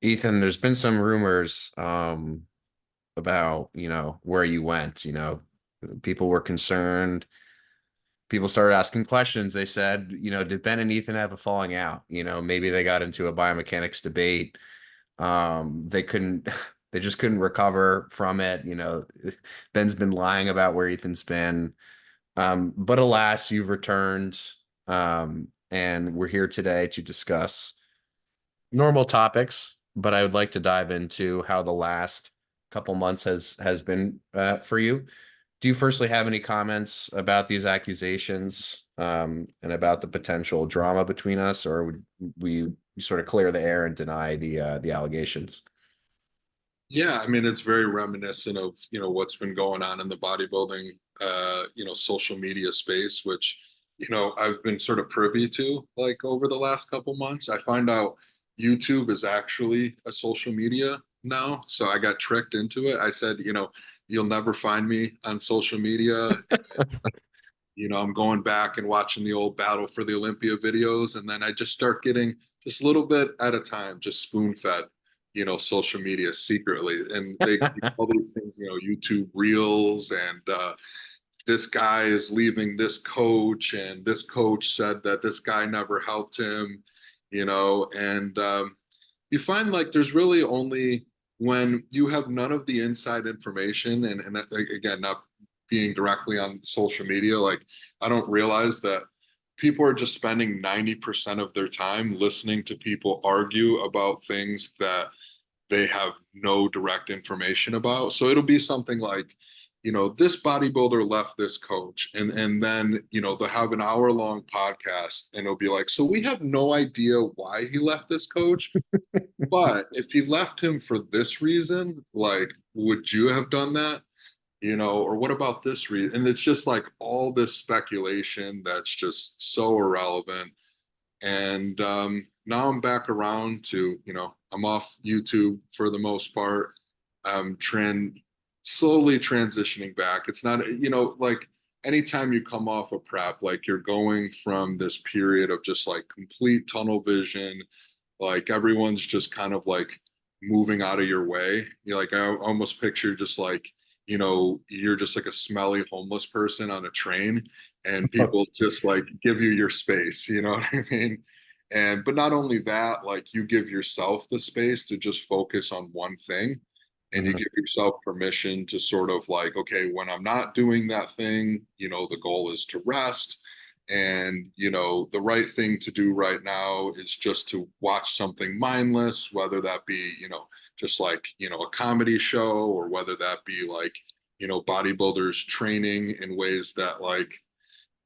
Ethan, there's been some rumors about, where you went, people were concerned. People started asking questions. They said, did Ben and Ethan have a falling out? Maybe they got into a biomechanics debate. They couldn't they just couldn't recover from it. Ben's been lying about where Ethan's been. But alas, you've returned. And we're here today to discuss normal topics, but I would like to dive into how the last couple months has been for you. Do you firstly have any comments about these accusations and about the potential drama between us, or would we sort of clear the air and deny the allegations? Yeah, I mean, it's very reminiscent of, what's been going on in the bodybuilding, social media space, which, I've been sort of privy to like over the last couple months. I find out YouTube is actually a social media now. So I got tricked into it. I said, you'll never find me on social media. I'm going back and watching the old Battle for the Olympia videos, and then I just start getting just a little bit at a time, just spoon fed, social media secretly. And they all these things, YouTube reels, and this guy is leaving this coach, and this coach said that this guy never helped him, and you find like there's really only when you have none of the inside information, and again, not being directly on social media, like I don't realize that people are just spending 90% of their time listening to people argue about things that they have no direct information about. So it'll be something like, this bodybuilder left this coach, and then, they'll have an hour long podcast, and it'll be like, so we have no idea why he left this coach, but if he left him for this reason, like, would you have done that? Or what about this reason? And it's just like all this speculation that's just so irrelevant. And now I'm back around to, I'm off YouTube for the most part. I'm slowly transitioning back. It's not, like anytime you come off a prep, like you're going from this period of just like complete tunnel vision, like everyone's just kind of like moving out of your way. Like I almost picture just like, you're just like a smelly homeless person on a train, and people just like give you your space, you know what I mean? And but not only that, like you give yourself the space to just focus on one thing, and you Mhm. give yourself permission to sort of like, okay, when I'm not doing that thing, the goal is to rest. And, the right thing to do right now is just to watch something mindless, whether that be, just like, a comedy show, or whether that be like, bodybuilders training in ways that like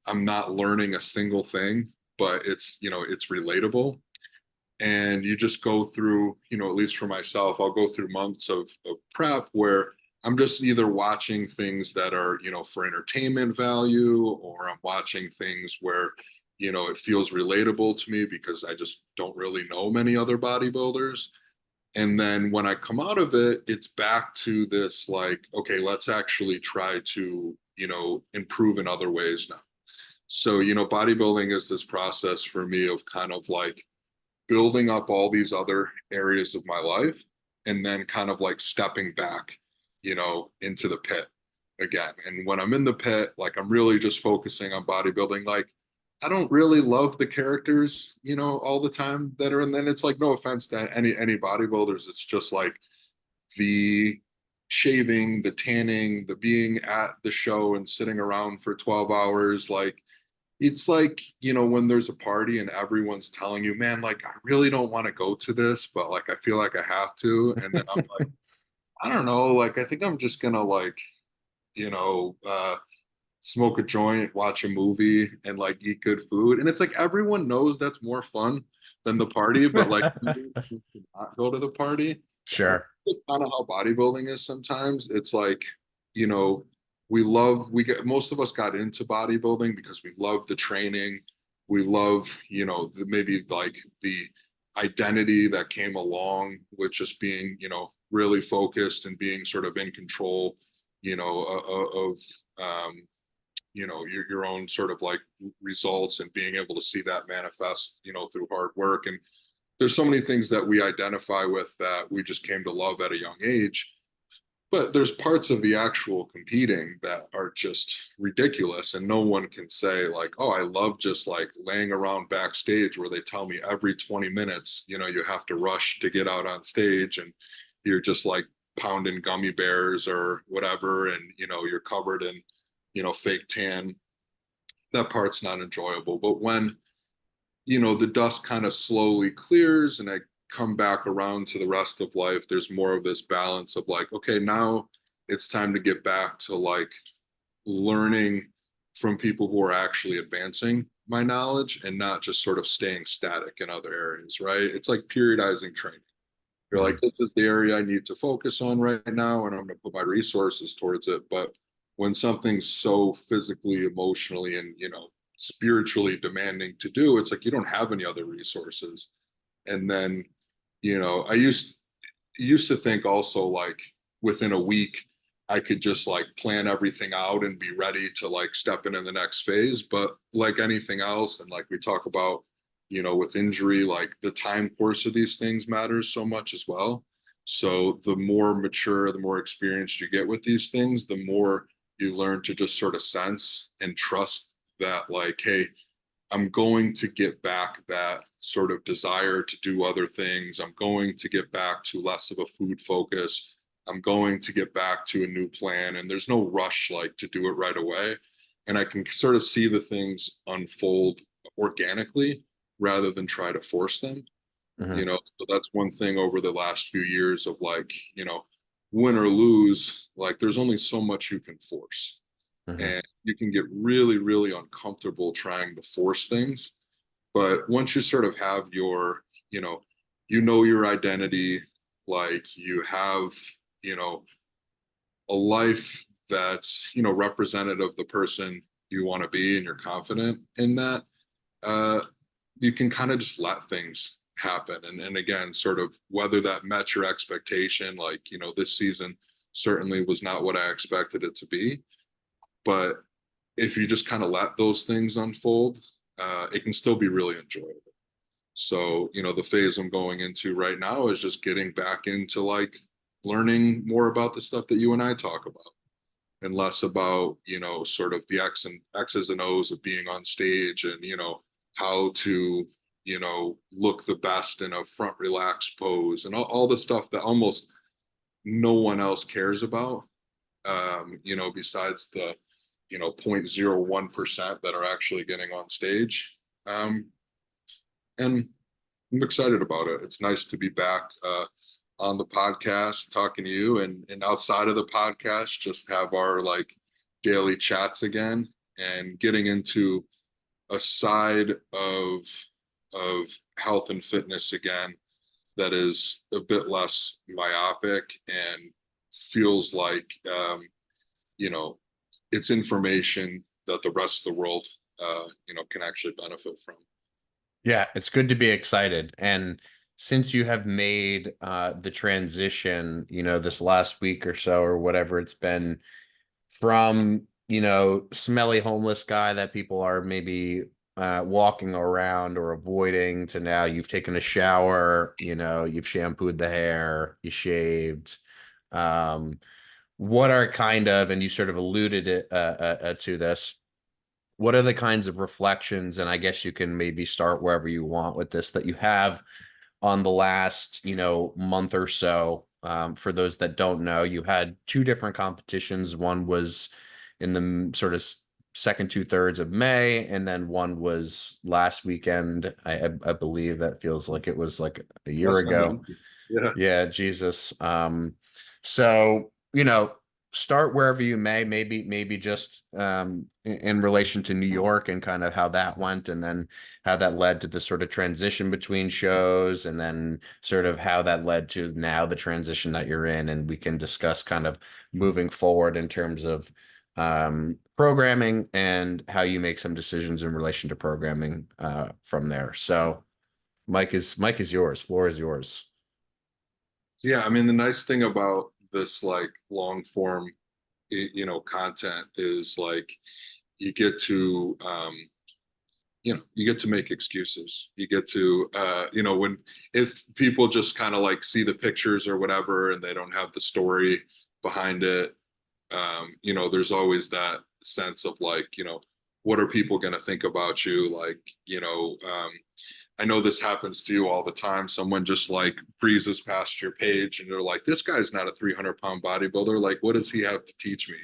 I'm not learning a single thing, but it's relatable. And you just go through, at least for myself, I'll go through months of prep where I'm just either watching things that are, for entertainment value, or I'm watching things where, it feels relatable to me because I just don't really know many other bodybuilders. And then when I come out of it, it's back to this like, okay, let's actually try to, improve in other ways now. So, bodybuilding is this process for me of kind of like building up all these other areas of my life, and then kind of like stepping back, into the pit again. And when I'm in the pit, like I'm really just focusing on bodybuilding. Like I don't really love the characters, all the time that are, and then it's like no offense to any bodybuilders. It's just like the shaving, the tanning, the being at the show and sitting around for 12 hours. Like it's like, when there's a party and everyone's telling you, man, like, I really don't want to go to this, but like, I feel like I have to. And then I'm like, I don't know, like, I think I'm just gonna like, you know, uh, smoke a joint, watch a movie, and like eat good food. And it's like everyone knows that's more fun than the party, but like, you not go to the party. Sure. Kind of how bodybuilding is sometimes. It's like, you know, we get most of us got into bodybuilding because we love the training. We love, maybe like the identity that came along with just being, really focused and being sort of in control, of your own sort of like results, and being able to see that manifest, through hard work. And there's so many things that we identify with that we just came to love at a young age. But there's parts of the actual competing that are just ridiculous. And no one can say, like, oh, I love just like laying around backstage where they tell me every 20 minutes, you have to rush to get out on stage and you're just like pounding gummy bears or whatever. And, you're covered in, fake tan. That part's not enjoyable. But when, the dust kind of slowly clears and I come back around to the rest of life, there's more of this balance of like, okay, now it's time to get back to like learning from people who are actually advancing my knowledge and not just sort of staying static in other areas, right? It's like periodizing training. You're like, Mhm. this is the area I need to focus on right now, and I'm going to put my resources towards it. But when something's so physically, emotionally, and spiritually demanding to do, it's like you don't have any other resources. And then, I used to think also like within a week I could just like plan everything out and be ready to like step into the next phase. But like anything else, and like we talk about, with injury, like the time course of these things matters so much as well. So the more mature, the more experienced you get with these things, the more you learn to just sort of sense and trust that, like, hey, I'm going to get back that sort of desire to do other things. I'm going to get back to less of a food focus. I'm going to get back to a new plan. And there's no rush like to do it right away. And I can sort of see the things unfold organically rather than try to force them. Mhm. So that's one thing over the last few years of like, win or lose, like there's only so much you can force Mhm. and you can get really, really uncomfortable trying to force things. But once you sort of have your, your identity, like you have, you know, a life that's, representative of the person you want to be and you're confident in that, uh, you can kind of just let things happen. And again, sort of whether that met your expectation, like, this season certainly was not what I expected it to be. But if you just kind of let those things unfold, it can still be really enjoyable. So, the phase I'm going into right now is just getting back into like learning more about the stuff that you and I talk about and less about, sort of the X's and O's of being on stage and, how to, look the best in a front relaxed pose and all the stuff that almost no one else cares about, besides the 0.01% that are actually getting on stage. And I'm excited about it. It's nice to be back on the podcast talking to you and outside of the podcast, just have our like daily chats again and getting into a side of health and fitness again that is a bit less myopic and feels like you know it's information that the rest of the world can actually benefit from. Yeah, it's good to be excited. And since you have made the transition, this last week or so or whatever it's been from, smelly homeless guy that people are maybe walking around or avoiding to now you've taken a shower, you've shampooed the hair, you shaved. Um, what are kind of, and you sort of alluded to this, what are the kinds of reflections, and I guess you can maybe start wherever you want with this, that you have on the last, month or so? For those that don't know, you had two different competitions. One was in the sort of second two thirds of May, and then one was last weekend. I believe that feels like it was like a year Less than ago. that. Yeah. Yeah, Jesus. So, start wherever you may, maybe just in relation to New York and kind of how that went, and then how that led to the sort of transition between shows, and then sort of how that led to now the transition that you're in, and we can discuss kind of moving forward in terms of programming and how you make some decisions in relation to programming from there. So, Mike is yours. Floor is yours. Yeah, I mean, the nice thing about this like long form, content is like you get to you get to make excuses. You get to, when, if people just kind of like see the pictures or whatever and they don't have the story behind it, there's always that sense of like, what are people going to think about you? Like, I know this happens to you all the time. Someone just like breezes past your page and they're like, this guy's not a 300-pound bodybuilder. Like, what does he have to teach me?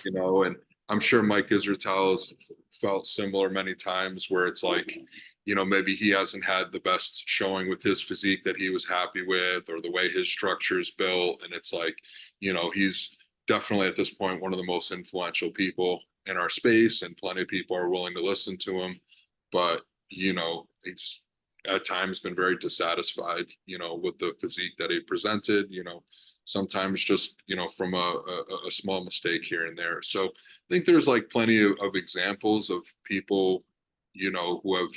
And I'm sure Mike Israetel has felt similar many times where it's like, maybe he hasn't had the best showing with his physique that he was happy with, or the way his structure is built. And it's like, he's definitely at this point one of the most influential people in our space, and plenty of people are willing to listen to him. But, he's at times been very dissatisfied, with the physique that he presented, sometimes just, from a small mistake here and there. So I think there's like plenty of examples of people, who have,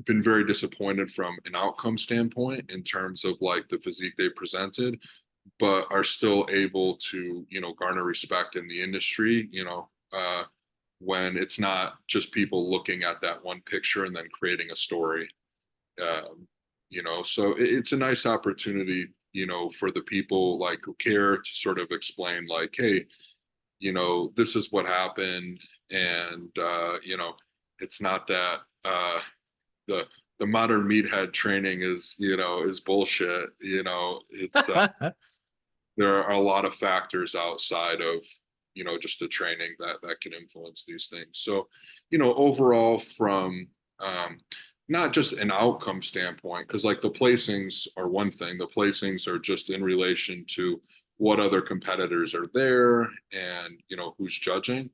been very disappointed from an outcome standpoint in terms of like the physique they presented, but are still able to, garner respect in the industry, when it's not just people looking at that one picture and then creating a story. So it's a nice opportunity, for the people like who care to sort of explain like, hey, this is what happened. And, it's not that the modern meathead training is bullshit. It's there are a lot of factors outside of, just the training that can influence these things. So, overall from, not just an outcome standpoint, because like the placings are one thing. The placings are just in relation to what other competitors are there and, who's judging.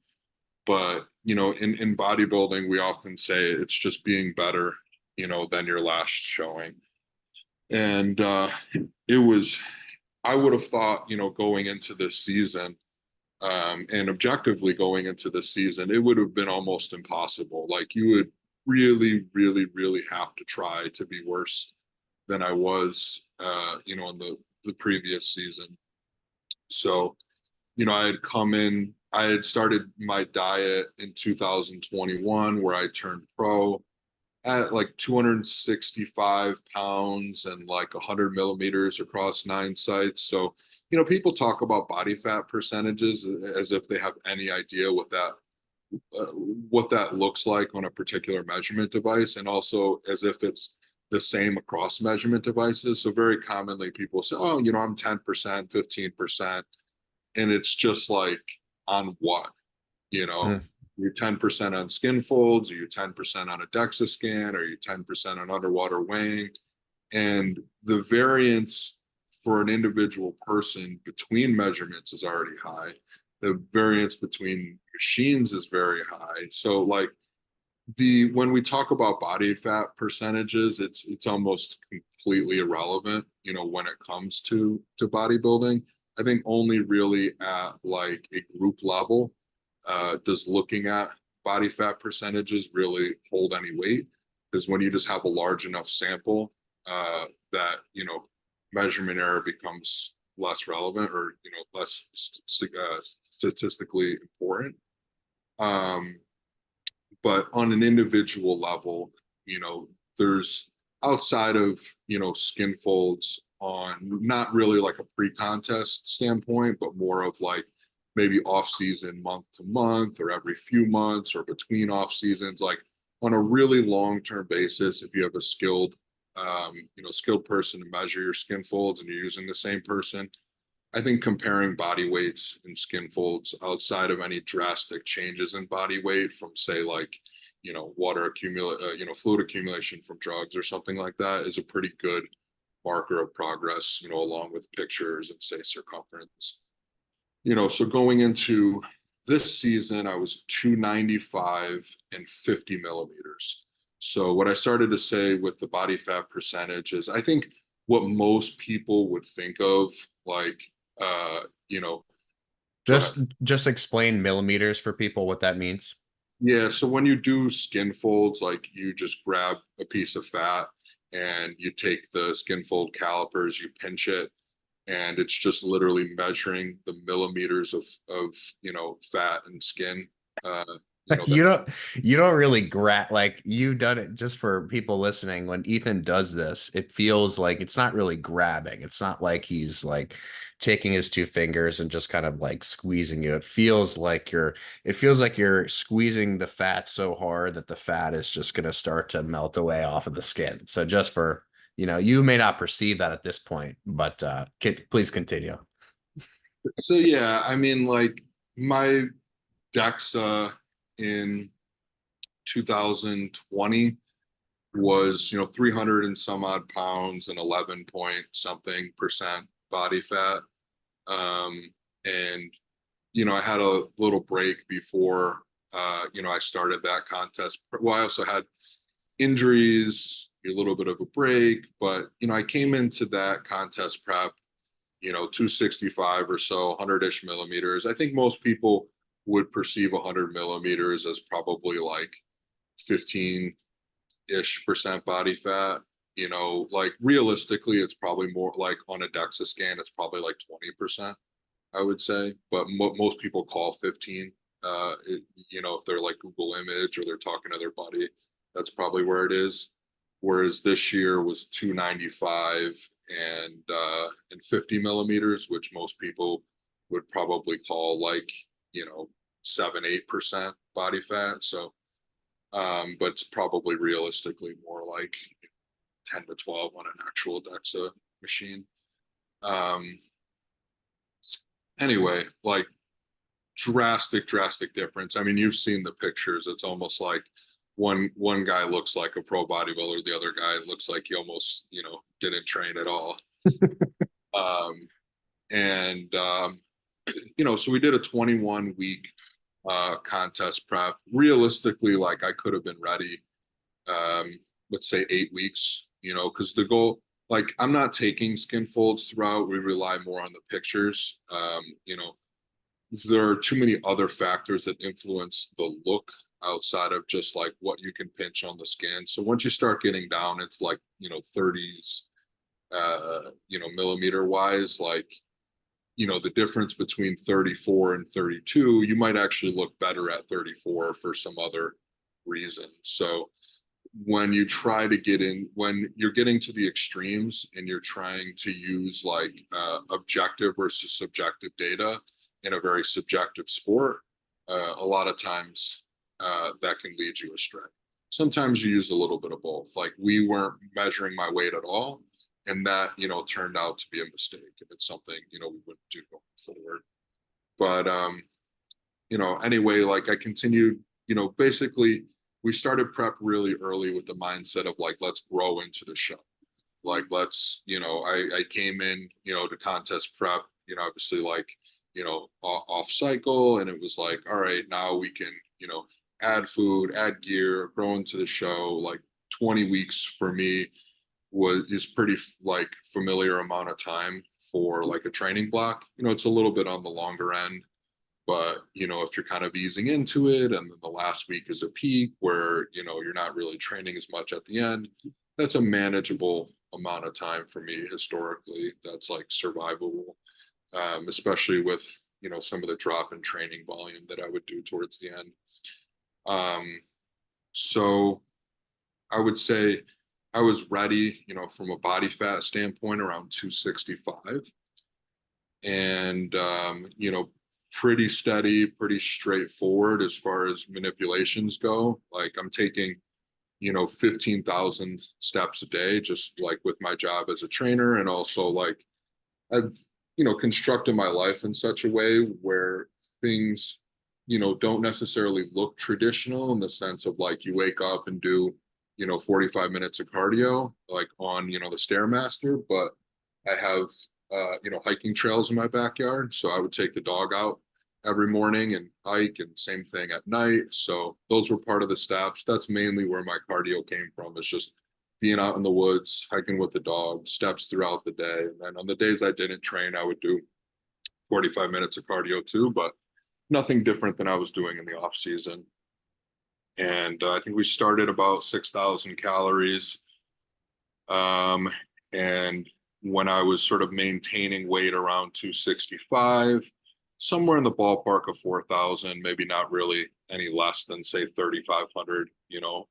But, in bodybuilding, we often say it's just being better, than your last showing. And it was, I would have thought, going into this season, and objectively going into this season, it would have been almost impossible. Like you would really, really, really have to try to be worse than I was, in the previous season. So, I had started my diet in 2021 where I turned pro at like 265 pounds and like 100 millimeters across 9 sites. So, people talk about body fat percentages as if they have any idea what that looks like on a particular measurement device, and also as if it's the same across measurement devices. So very commonly people say, oh, I'm 10%, 15%. And it's just like, on what? Mm. You're 10% on skin folds, or you're 10% on a DEXA scan, or you're 10% on underwater weighing. And the variance for an individual person between measurements is already high. The variance between machines is very high. So like when we talk about body fat percentages, it's almost completely irrelevant, when it comes to bodybuilding. I think only really at like a group level does looking at body fat percentages really hold any weight. Because when you just have a large enough sample, that measurement error becomes less relevant, or less statistically important. But on an individual level, there's, outside of skin folds, on not really like a pre-contest standpoint, but more of like maybe off season, month to month, or every few months, or between off seasons, like on a really long-term basis. If you have a skilled person to measure your skin folds and you're using the same person, I think comparing body weights and skin folds outside of any drastic changes in body weight from, say, like, fluid accumulation from drugs or something like that, is a pretty good marker of progress, along with pictures and, say, circumference. So going into this season, I was 295 and 50 millimeters. So what I started to say with the body fat percentage is, I think what most people would think of, like, go ahead. Just explain millimeters for people, what that means. Yeah, so when you do skin folds, like you just grab a piece of fat and you take the skin fold calipers, you pinch it, and it's just literally measuring the millimeters of fat and skin you know, that You don't really grab, like, you've done it. Just for people listening, when Ethan does this, it feels like it's not really grabbing. It's not like he's like taking his two fingers and just kind of like squeezing you. It feels like you're squeezing the fat so hard that the fat is just going to start to melt away off of the skin. So just for, you may not perceive that at this point, but please continue. so yeah, I mean, like my DEXA in 2020 was 300 and some odd pounds and 11 point something percent body fat. um and I had a little break before I started that contest. Well, I also had injuries, a little bit of a break, but I came into that contest prep 265 or so, 100-ish millimeters. I think most people would perceive 100 millimeters as probably like 15-ish% body fat. Like realistically, it's probably more like on a DEXA scan, it's probably like 20%, I would say. But most people call 15. If they're like Google image or they're talking to their buddy, that's probably where it is. Whereas this year was 295 and 50 millimeters, which most people would probably call like 7-8% body fat. So but it's probably realistically more like 10 to 12 on an actual DEXA machine. Um, anyway, like drastic difference. I mean, you've seen the pictures. It's almost like one guy looks like a pro bodybuilder, the other guy looks like he almost didn't train at all. um, and so we did a 21-week contest prep. Realistically, like I could have been ready, let's say 8 weeks, because the goal, like I'm not taking skin folds throughout. We rely more on the pictures. There are too many other factors that influence the look outside of just like what you can pinch on the skin. So once you start getting down into like 30s, millimeter wise, like the difference between 34 and 32, you might actually look better at 34 for some other reason. So when you try to when you're getting to the extremes and you're trying to use like objective versus subjective data in a very subjective sport, a lot of times that can lead you astray. Sometimes you use a little bit of both. Like we weren't measuring my weight at all, and that turned out to be a mistake, and it's something we wouldn't do going forward. But anyway, like I continued, basically we started prep really early with the mindset of like, let's grow into the show. Like let's, I came in, to contest prep, obviously like, off cycle, and it was like, all right, now we can, add food, add gear, grow into the show. Like 20 weeks for me is pretty like familiar amount of time for like a training block. It's a little bit on the longer end, but if you're kind of easing into it and then the last week is a peak where you're not really training as much at the end, that's a manageable amount of time for me historically. That's like survivable, especially with some of the drop in training volume that I would do towards the end. So I would say I was ready, from a body fat standpoint around 265, and pretty steady, pretty straightforward as far as manipulations go. Like I'm taking 15,000 steps a day, just like with my job as a trainer, and also like I've constructed my life in such a way where things don't necessarily look traditional, in the sense of like you wake up and do 45 minutes of cardio like on the stairmaster, but I have hiking trails in my backyard, so I would take the dog out every morning and hike, and same thing at night. So those were part of the steps. That's mainly where my cardio came from, is just being out in the woods, hiking with the dog, steps throughout the day. And then on the days I didn't train, I would do 45 minutes of cardio too, but nothing different than I was doing in the off season. And I think we started about 6,000 calories. And when I was sort of maintaining weight around 265, somewhere in the ballpark of 4,000, maybe not really any less than say 3,500,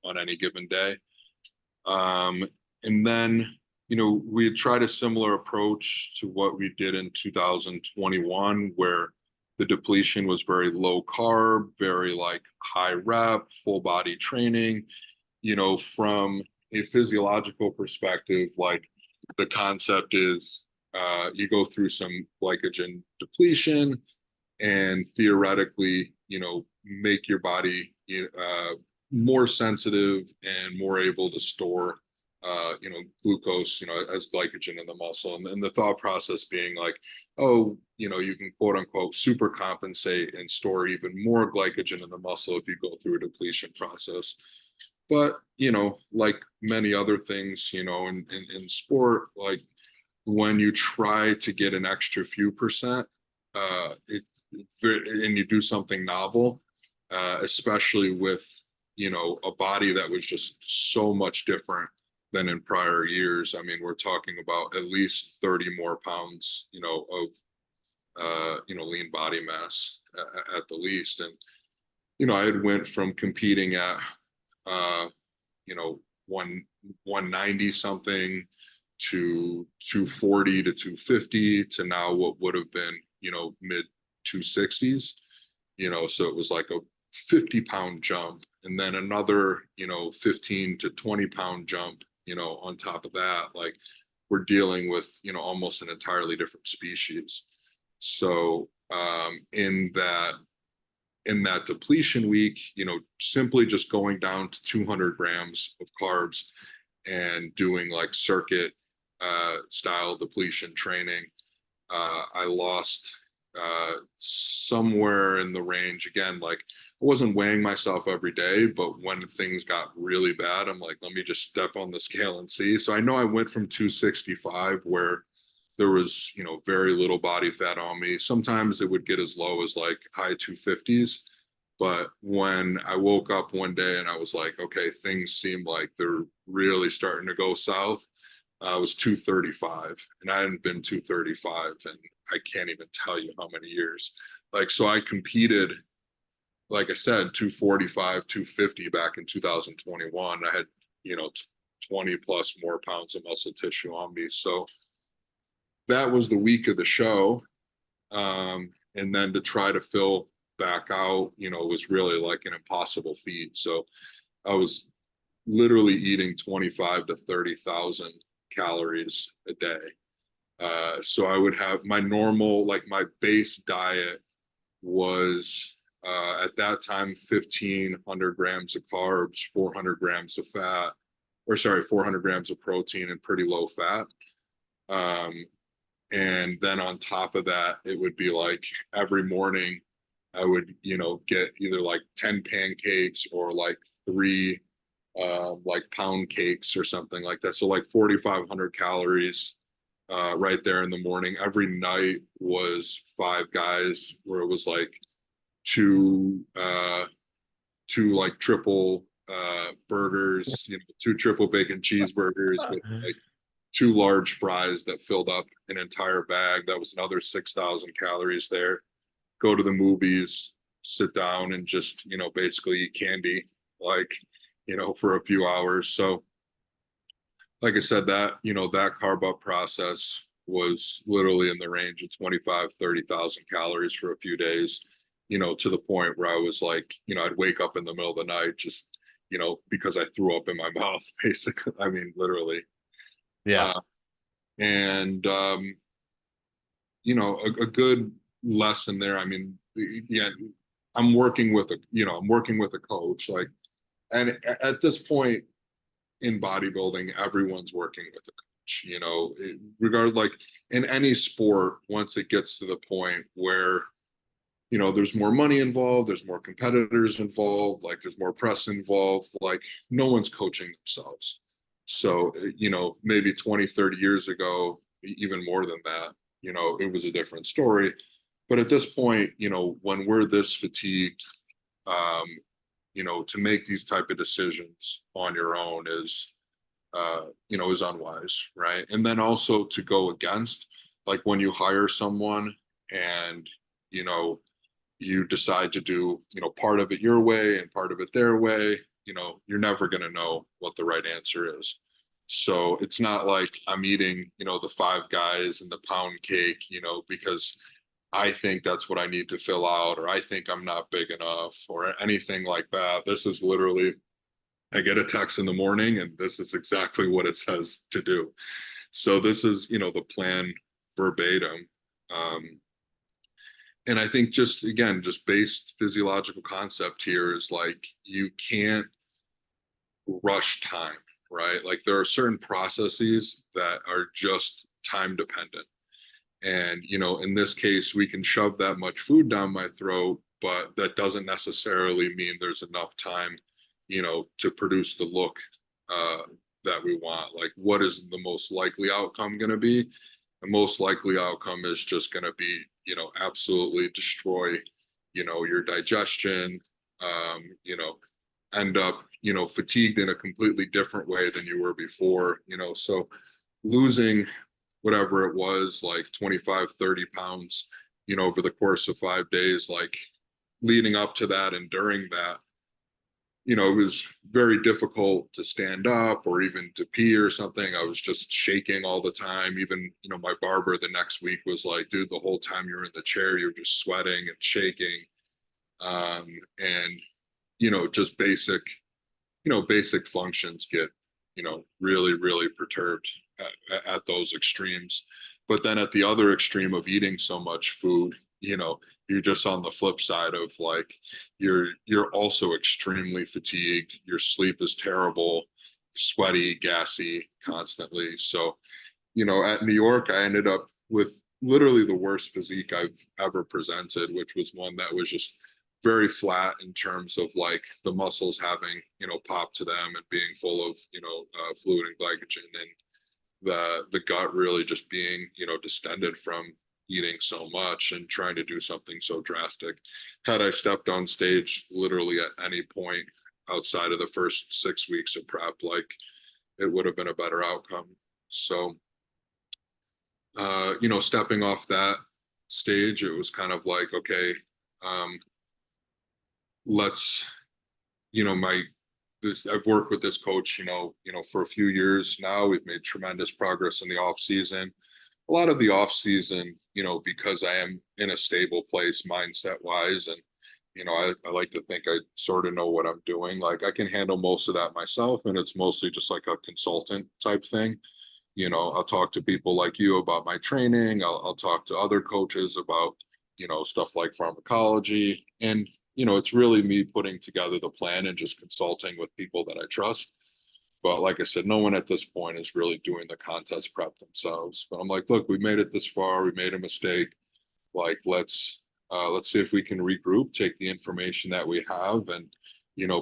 on any given day. And then, we had tried a similar approach to what we did in 2021, where the depletion was very low carb, very like high rep, full body training. From a physiological perspective, like the concept is you go through some glycogen depletion and theoretically, make your body more sensitive and more able to store glucose, as glycogen in the muscle. And the thought process being like, oh, you can quote unquote super compensate and store even more glycogen in the muscle if you go through a depletion process. But, like many other things, in sport, like when you try to get an extra few percent, and you do something novel, especially with, a body that was just so much different than in prior years. I mean, we're talking about at least 30 more pounds, of, lean body mass at the least. And, I had went from competing at, you know, 190 something to 240 to 250 to now what would have been, mid 260s, so it was like a 50-pound jump, and then another, 15 to 20-pound jump, on top of that. Like we're dealing with, almost an entirely different species. So in that depletion week, simply just going down to 200 grams of carbs and doing like circuit style depletion training, I lost somewhere in the range. Again, like I wasn't weighing myself every day, but when things got really bad, I'm like, let me just step on the scale and see. So I know I went from 265, where there was, very little body fat on me. Sometimes it would get as low as like high 250s. But when I woke up one day and I was like, okay, things seem like they're really starting to go south, I was 235, and I hadn't been 235 and I can't even tell you how many years. Like, so I competed, like I said, 245, 250 back in 2021. I had, 20 plus more pounds of muscle tissue on me. So that was the week of the show. And then to try to fill back out, was really like an impossible feat. So I was literally eating 25 to 30,000 calories a day. So I would have my normal, like my base diet was at that time 1,500 grams of carbs, 400 grams of fat, or sorry, 400 grams of protein and pretty low fat. And then on top of that, it would be like every morning I would, get either like 10 pancakes or like 3 like pound cakes or something like that. So like 4,500 calories right there in the morning. Every night was 5 guys, where it was like two like triple burgers, 2 triple bacon cheeseburgers with like 2 large fries that filled up an entire bag. That was another 6,000 calories there. Go to the movies, sit down and just, basically eat candy, like, for a few hours. So like I said, that, that carb up process was literally in the range of 25, 30,000 calories for a few days, to the point where I was like, I'd wake up in the middle of the night just, because I threw up in my mouth, basically. I mean, literally. Yeah. And, a good lesson there. I mean, yeah, I'm working with a coach, like, and at this point in bodybuilding, everyone's working with a coach, like in any sport. Once it gets to the point where, there's more money involved, there's more competitors involved, like there's more press involved, like no one's coaching themselves. So, maybe 20, 30 years ago, even more than that, it was a different story. But at this point, when we're this fatigued, to make these type of decisions on your own is, is unwise, right? And then also to go against, like when you hire someone and, you decide to do, part of it your way and part of it their way, you're never going to know what the right answer is. So it's not like I'm eating, the Five Guys and the pound cake, because I think that's what I need to fill out, or I think I'm not big enough, or anything like that. This is literally, I get a text in the morning and this is exactly what it says to do. So this is, the plan verbatim. Um, and I think just, again, just based physiological concept here is like, you can't rush time, right? Like there are certain processes that are just time dependent. And, in this case, we can shove that much food down my throat, but that doesn't necessarily mean there's enough time, to produce the look uh, that we want. Like, what is the most likely outcome going to be? The most likely outcome is just going to be, absolutely destroy, your digestion, end up, fatigued in a completely different way than you were before, so losing whatever it was, like 25, 30 pounds, over the course of 5 days, like leading up to that and during that, it was very difficult to stand up or even to pee or something. I was just shaking all the time. Even, my barber the next week was like, dude, the whole time you're in the chair, you're just sweating and shaking. And, just basic functions get, really, really perturbed at those extremes. But then at the other extreme of eating so much food, you're just on the flip side of like, you're also extremely fatigued. Your sleep is terrible, sweaty, gassy constantly. So, at New York, I ended up with literally the worst physique I've ever presented, which was one that was just very flat in terms of like the muscles having, pop to them and being full of, fluid and glycogen, and the gut really just being, distended from eating so much and trying to do something so drastic. Had I stepped on stage literally at any point outside of the first 6 weeks of prep, like it would have been a better outcome. So, stepping off that stage, it was kind of like, okay, um, let's, my I've worked with this coach, for a few years now. We've made tremendous progress in the off season. A lot of the off season, because I am in a stable place mindset wise, and I like to think I sort of know what I'm doing. Like I can handle most of that myself, and it's mostly just like a consultant type thing. I'll talk to people like you about my training. I'll talk to other coaches about, stuff like pharmacology. And, it's really me putting together the plan and just consulting with people that I trust. But like I said, no one at this point is really doing the contest prep themselves. But I'm like, look, we made it this far. We made a mistake. Like, let's see if we can regroup, take the information that we have, and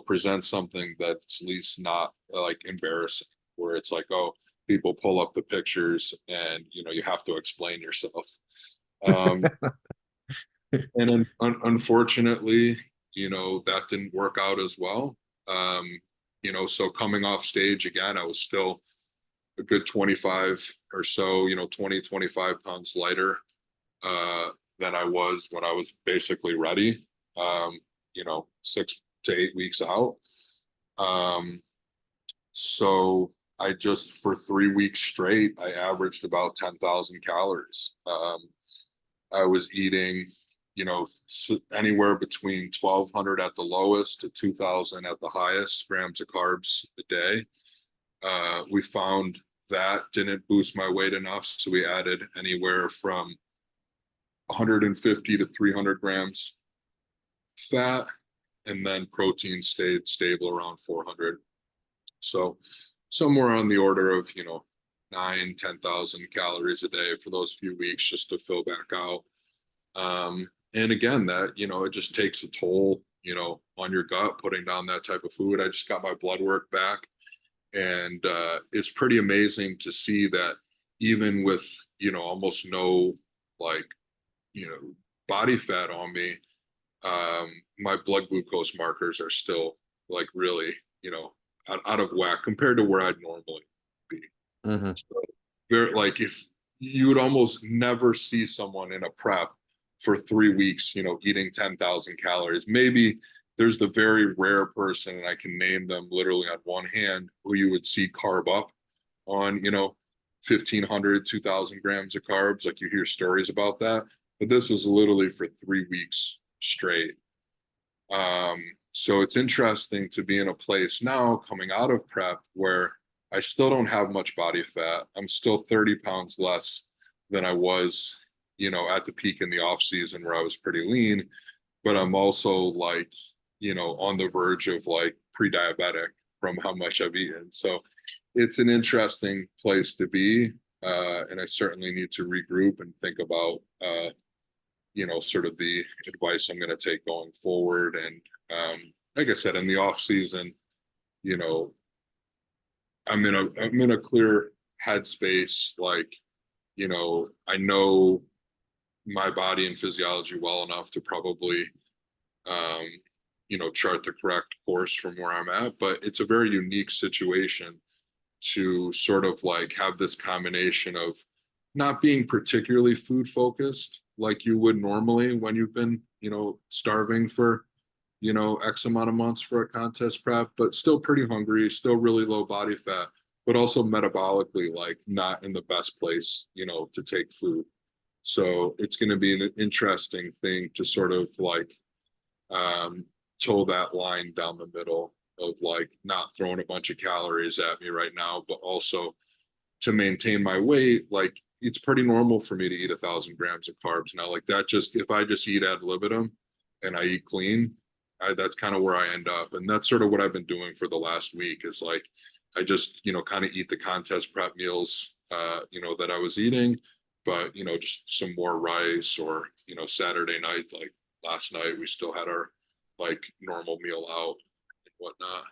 present something that's at least not like embarrassing, where it's like, oh, people pull up the pictures and you have to explain yourself. Um, and unfortunately, that didn't work out as well. So coming off stage again, I was still a good 25 or so, 20, 25 pounds lighter than I was when I was basically ready, 6 to 8 weeks out. So I just, for 3 weeks straight, I averaged about 10,000 calories. I was eating, anywhere between 1,200 at the lowest to 2,000 at the highest grams of carbs a day. We found that didn't boost my weight enough, so we added anywhere from 150 to 300 grams fat, and then protein stayed stable around 400. So somewhere on the order of, 10,000 calories a day for those few weeks just to fill back out. And again, that, it just takes a toll, on your gut, putting down that type of food. I just got my blood work back, and it's pretty amazing to see that even with, almost no like, body fat on me, my blood glucose markers are still like really, out of whack compared to where I'd normally be. Mhm. So, very, like if you would almost never see someone in a prep for 3 weeks, eating 10,000 calories. Maybe there's the very rare person, and I can name them literally on one hand, who you would see carb up on, 1,500, 2,000 grams of carbs. Like you hear stories about that. But this was literally for 3 weeks straight. So it's interesting to be in a place now coming out of prep where I still don't have much body fat. I'm still 30 pounds less than I was, at the peak in the off season where I was pretty lean, but I'm also like, on the verge of like pre-diabetic from how much I've eaten. So it's an interesting place to be. And I certainly need to regroup and think about, sort of the advice I'm going to take going forward. And like I said, in the off season, you know, I'm in a clear headspace. Like, I know my body and physiology well enough to probably, um, chart the correct course from where I'm at. But it's a very unique situation to sort of like have this combination of not being particularly food focused like you would normally when you've been, starving for, X amount of months for a contest prep, but still pretty hungry, still really low body fat, but also metabolically like not in the best place, to take food. So it's going to be an interesting thing to sort of like um, toe that line down the middle of like not throwing a bunch of calories at me right now, but also to maintain my weight. Like it's pretty normal for me to eat 1,000 grams of carbs now. Like that, just if I just eat ad libitum and I eat clean, that's kind of where I end up. And that's sort of what I've been doing for the last week is like, I just, kind of eat the contest prep meals, that I was eating, but, just some more rice or, Saturday night, like last night, we still had our like normal meal out and whatnot.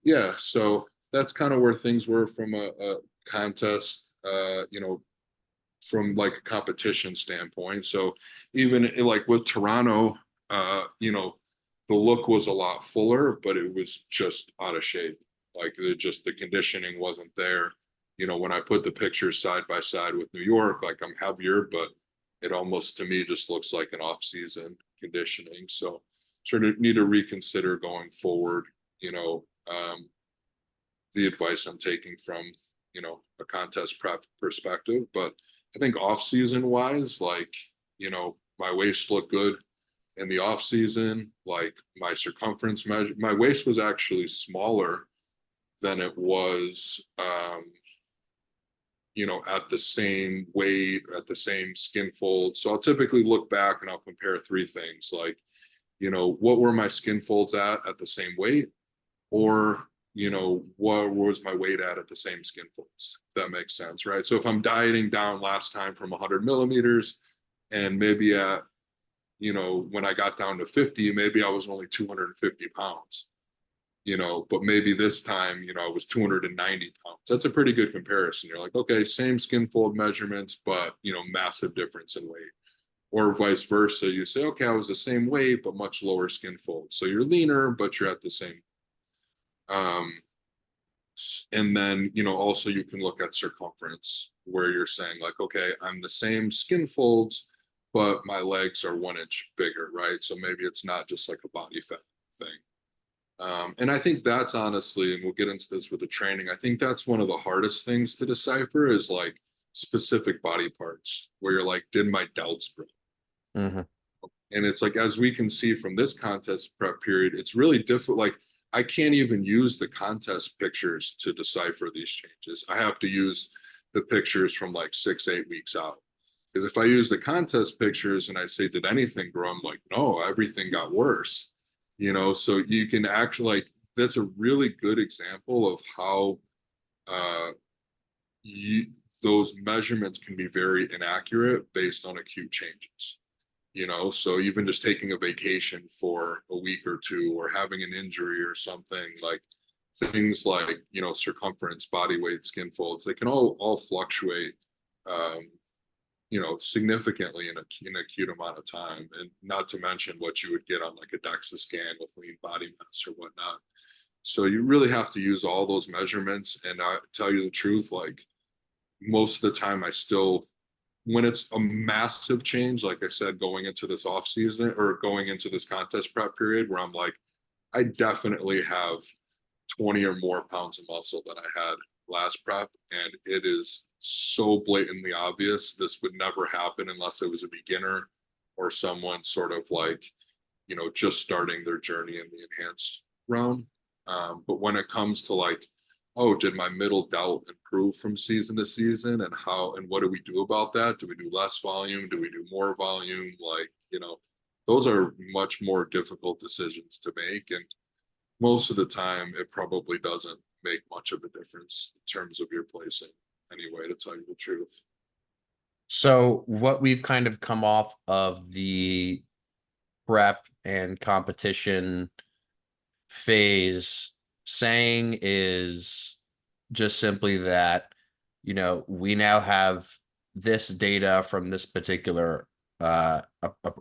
Yeah, so that's kind of where things were from a contest, from like a competition standpoint. So even like with Toronto, the look was a lot fuller, but it was just out of shape. Like the conditioning wasn't there. When I put the pictures side by side with New York, like I'm heavier, but it almost to me just looks like an off-season conditioning. So sort of need to reconsider going forward, the advice I'm taking from, a contest prep perspective. But I think off season wise, like, my waist looked good in the off season. Like my circumference measure, my waist was actually smaller than it was, at the same weight, at the same skin fold. So I'll typically look back and I'll compare three things like, what were my skin folds at the same weight? Or, what was my weight at the same skin folds? If that makes sense, right? So if I'm dieting down last time from 100 millimeters and maybe at, when I got down to 50, maybe I was only 250 pounds, but maybe this time, I was 290 pounds. That's a pretty good comparison. You're like, okay, same skin fold measurements, but, massive difference in weight. Or vice versa. You say, okay, I was the same weight, but much lower skin fold. So you're leaner, but you're at the same. And then, also you can look at circumference where you're saying like, okay, I'm the same skin folds, but my legs are 1 inch bigger, right? So maybe it's not just like a body fat thing. And I think that's honestly, and we'll get into this with the training, I think that's one of the hardest things to decipher is like specific body parts where you're like, did my delts grow? Mhm. And it's like, as we can see from this contest prep period, it's really difficult. Like, I can't even use the contest pictures to decipher these changes. I have to use the pictures from like 6, 8 weeks out. Because if I use the contest pictures and I say, did anything grow? I'm like, no, everything got worse. So you can actually like, that's a really good example of how uh, you, those measurements can be very inaccurate based on acute changes. So even just taking a vacation for a week or two or having an injury or something, like things like, circumference, body weight, skin folds, they can all fluctuate, um, significantly in an acute amount of time. And not to mention what you would get on like a DEXA scan with lean body mass or whatnot. So you really have to use all those measurements. And I tell you the truth, like most of the time I still when it's a massive change, like I said, going into this off season or going into this contest prep period where I'm like, I definitely have 20 or more pounds of muscle than I had last prep. And it is so blatantly obvious this would never happen unless it was a beginner or someone sort of like, just starting their journey in the enhanced realm. But when it comes to like, oh, did my middle delt improve from season to season? And how, and what do we do about that? Do we do less volume? Do we do more volume? Like, those are much more difficult decisions to make. And most of the time, it probably doesn't make much of a difference in terms of your placing anyway, to tell you the truth. So what we've kind of come off of the prep and competition phase saying is just simply that, we now have this data from this particular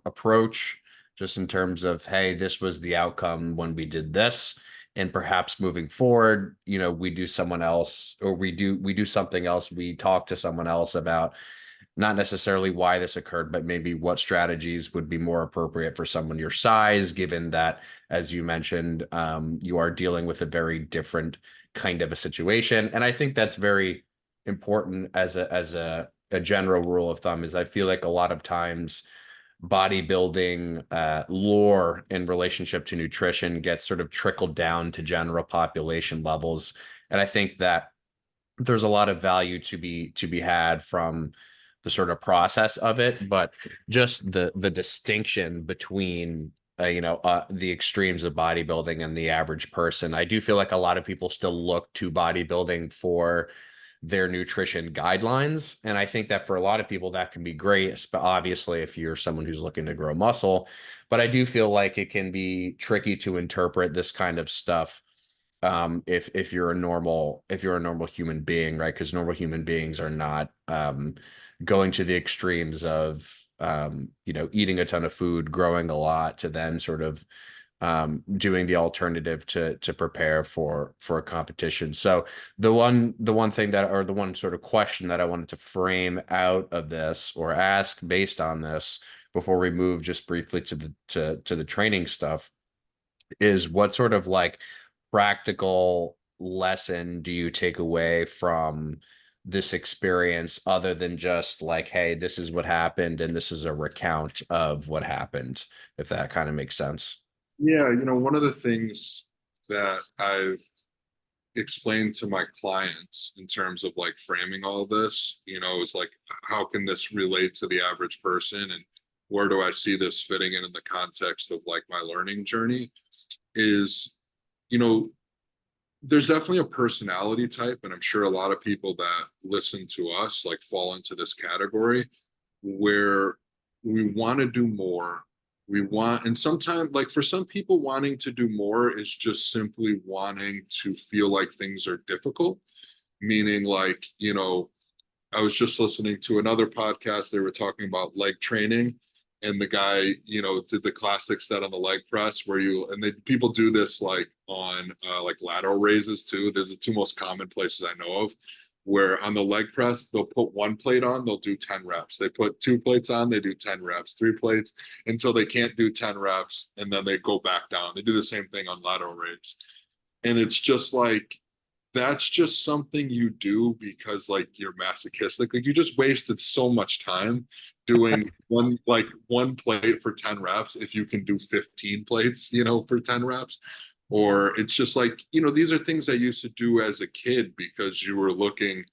approach, just in terms of, hey, this was the outcome when we did this, and perhaps moving forward, we do someone else, or we do something else. We talk to someone else about not necessarily why this occurred, but maybe what strategies would be more appropriate for someone your size, given that, as you mentioned, you are dealing with a very different kind of a situation. And I think that's very important as a general rule of thumb. Is I feel like a lot of times bodybuilding lore in relationship to nutrition gets sort of trickled down to general population levels, and I think that there's a lot of value to be had from the sort of process of it, but just the distinction between the extremes of bodybuilding and the average person. I do feel like a lot of people still look to bodybuilding for their nutrition guidelines, and I think that for a lot of people that can be great, obviously if you're someone who's looking to grow muscle. But I do feel like it can be tricky to interpret this kind of stuff if you're a normal human being, right? Because normal human beings are not going to the extremes of eating a ton of food, growing a lot, to then sort of doing the alternative to prepare for a competition. So the one thing that, or the one sort of question that I wanted to frame out of this, or ask based on this, before we move just briefly to the training stuff, is what sort of like practical lesson do you take away from this experience, other than just like, hey, this is what happened and this is a recount of what happened, if that kind of makes sense? Yeah, one of the things that I've explained to my clients in terms of like framing all this, is like, how can this relate to the average person, and where do I see this fitting in the context of like my learning journey, is, you know, there's definitely a personality type, and I'm sure a lot of people that listen to us like fall into this category, where we want to do more. And sometimes, like for some people, wanting to do more is just simply wanting to feel like things are difficult. Meaning, like, I was just listening to another podcast. They were talking about leg training, and the guy, did the classic set on the leg press where people do this like on like lateral raises too. There's the two most common places I know of, where on the leg press they'll put one plate on, they'll do 10 reps. They put two plates on, they do 10 reps, three plates until they can't do 10 reps, and then they go back down. They do the same thing on lateral raise, and it's just like, that's just something you do because like you're masochistic. Like you just wasted so much time doing one plate for 10 reps if you can do 15 plates, for 10 reps. Or it's just like, these are things I used to do as a kid because you were looking,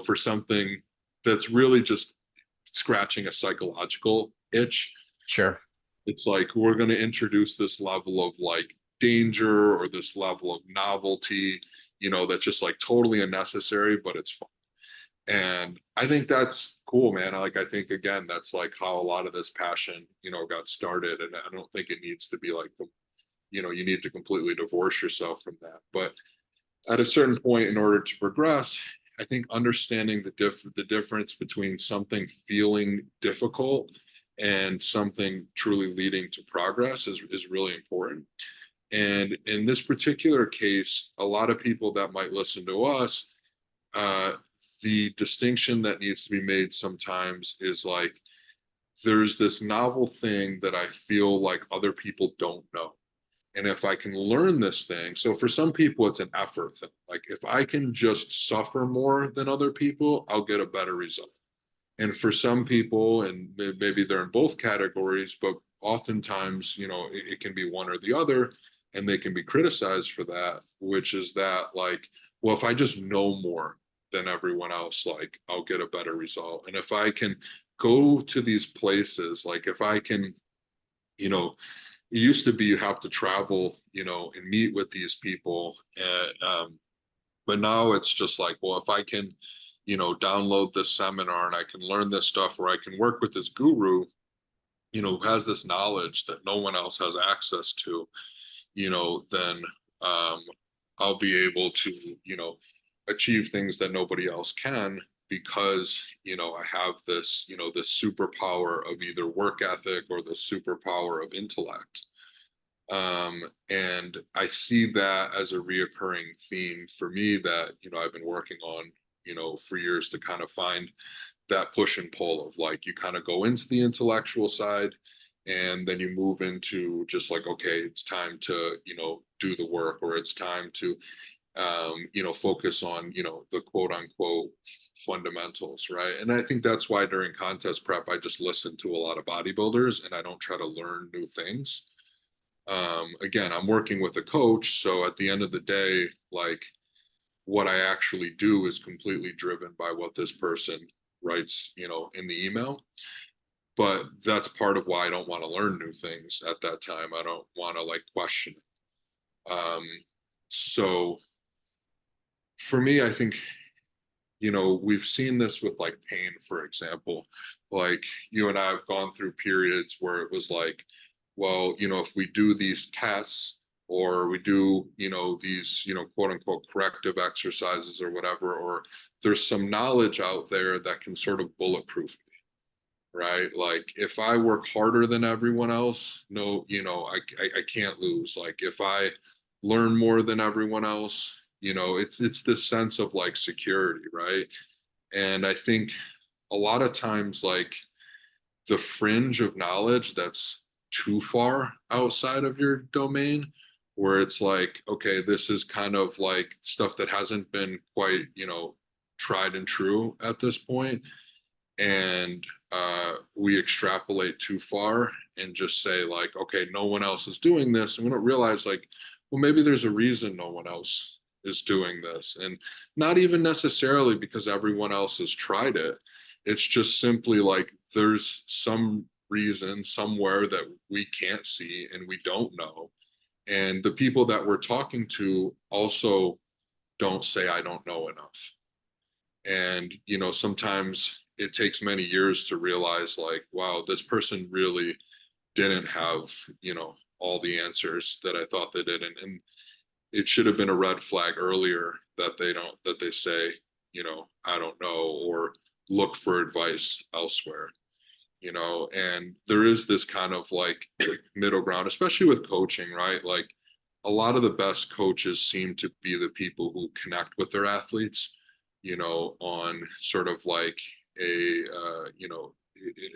for something that's really just scratching a psychological itch. Sure. It's like, we're going to introduce this level of like danger or this level of novelty, that's just like totally unnecessary, but it's fun. And I think that's cool, man. I think again, that's like how a lot of this passion, got started. And I don't think it needs to be like, you need to completely divorce yourself from that. But at a certain point, in order to progress, I think understanding the difference between something feeling difficult and something truly leading to progress is really important. And in this particular case, a lot of people that might listen to us uh, the distinction that needs to be made sometimes is like there's this novel thing that I feel like other people don't know. And if I can learn this thing, so for some people, it's an effort thing. Like if I can just suffer more than other people, I'll get a better result. And for some people, and maybe they're in both categories, but oftentimes, it can be one or the other, and they can be criticized for that, which is that, like, well, if I just know more than everyone else, like, I'll get a better result. And if I can go to these places, like, if I can, you know, it used to be you have to travel, and meet with these people. But now it's just like, well, if I can, download this seminar and I can learn this stuff, or I can work with this guru, who has this knowledge that no one else has access to, then I'll be able to, achieve things that nobody else can because, I have this, this superpower of either work ethic or the superpower of intellect. And I see that as a reoccurring theme for me that, I've been working on, for years to kind of find that push and pull of like, you kind of go into the intellectual side and then you move into just like, okay, it's time to, do the work, or it's time to, focus on, the quote unquote fundamentals, right? And I think that's why during contest prep, I just listen to a lot of bodybuilders and I don't try to learn new things. Again, I'm working with a coach, so at the end of the day, like what I actually do is completely driven by what this person writes, in the email. But that's part of why I don't want to learn new things at that time. I don't want to like question it. So for me, I think, we've seen this with like pain, for example. Like you and I have gone through periods where it was like, well, if we do these tests or we do, these, quote unquote corrective exercises or whatever, or there's some knowledge out there that can sort of bulletproof me, right? Like if I work harder than everyone else, no, I can't lose. Like if I learn more than everyone else, it's this sense of like security, right? And I think a lot of times, like the fringe of knowledge that's too far outside of your domain, where it's like, okay, this is kind of like stuff that hasn't been quite, tried and true at this point, and we extrapolate too far and just say like, okay, no one else is doing this, and we don't realize like, well, maybe there's a reason no one else is doing this, and not even necessarily because everyone else has tried it. It's just simply like there's some reason somewhere that we can't see and we don't know, and the people that we're talking to also don't say I don't know enough. And sometimes it takes many years to realize like, wow, this person really didn't have all the answers that I thought they did, and it should have been a red flag earlier that they say, I don't know, or look for advice elsewhere. And there is this kind of like middle ground, especially with coaching, right? Like a lot of the best coaches seem to be the people who connect with their athletes, on sort of like a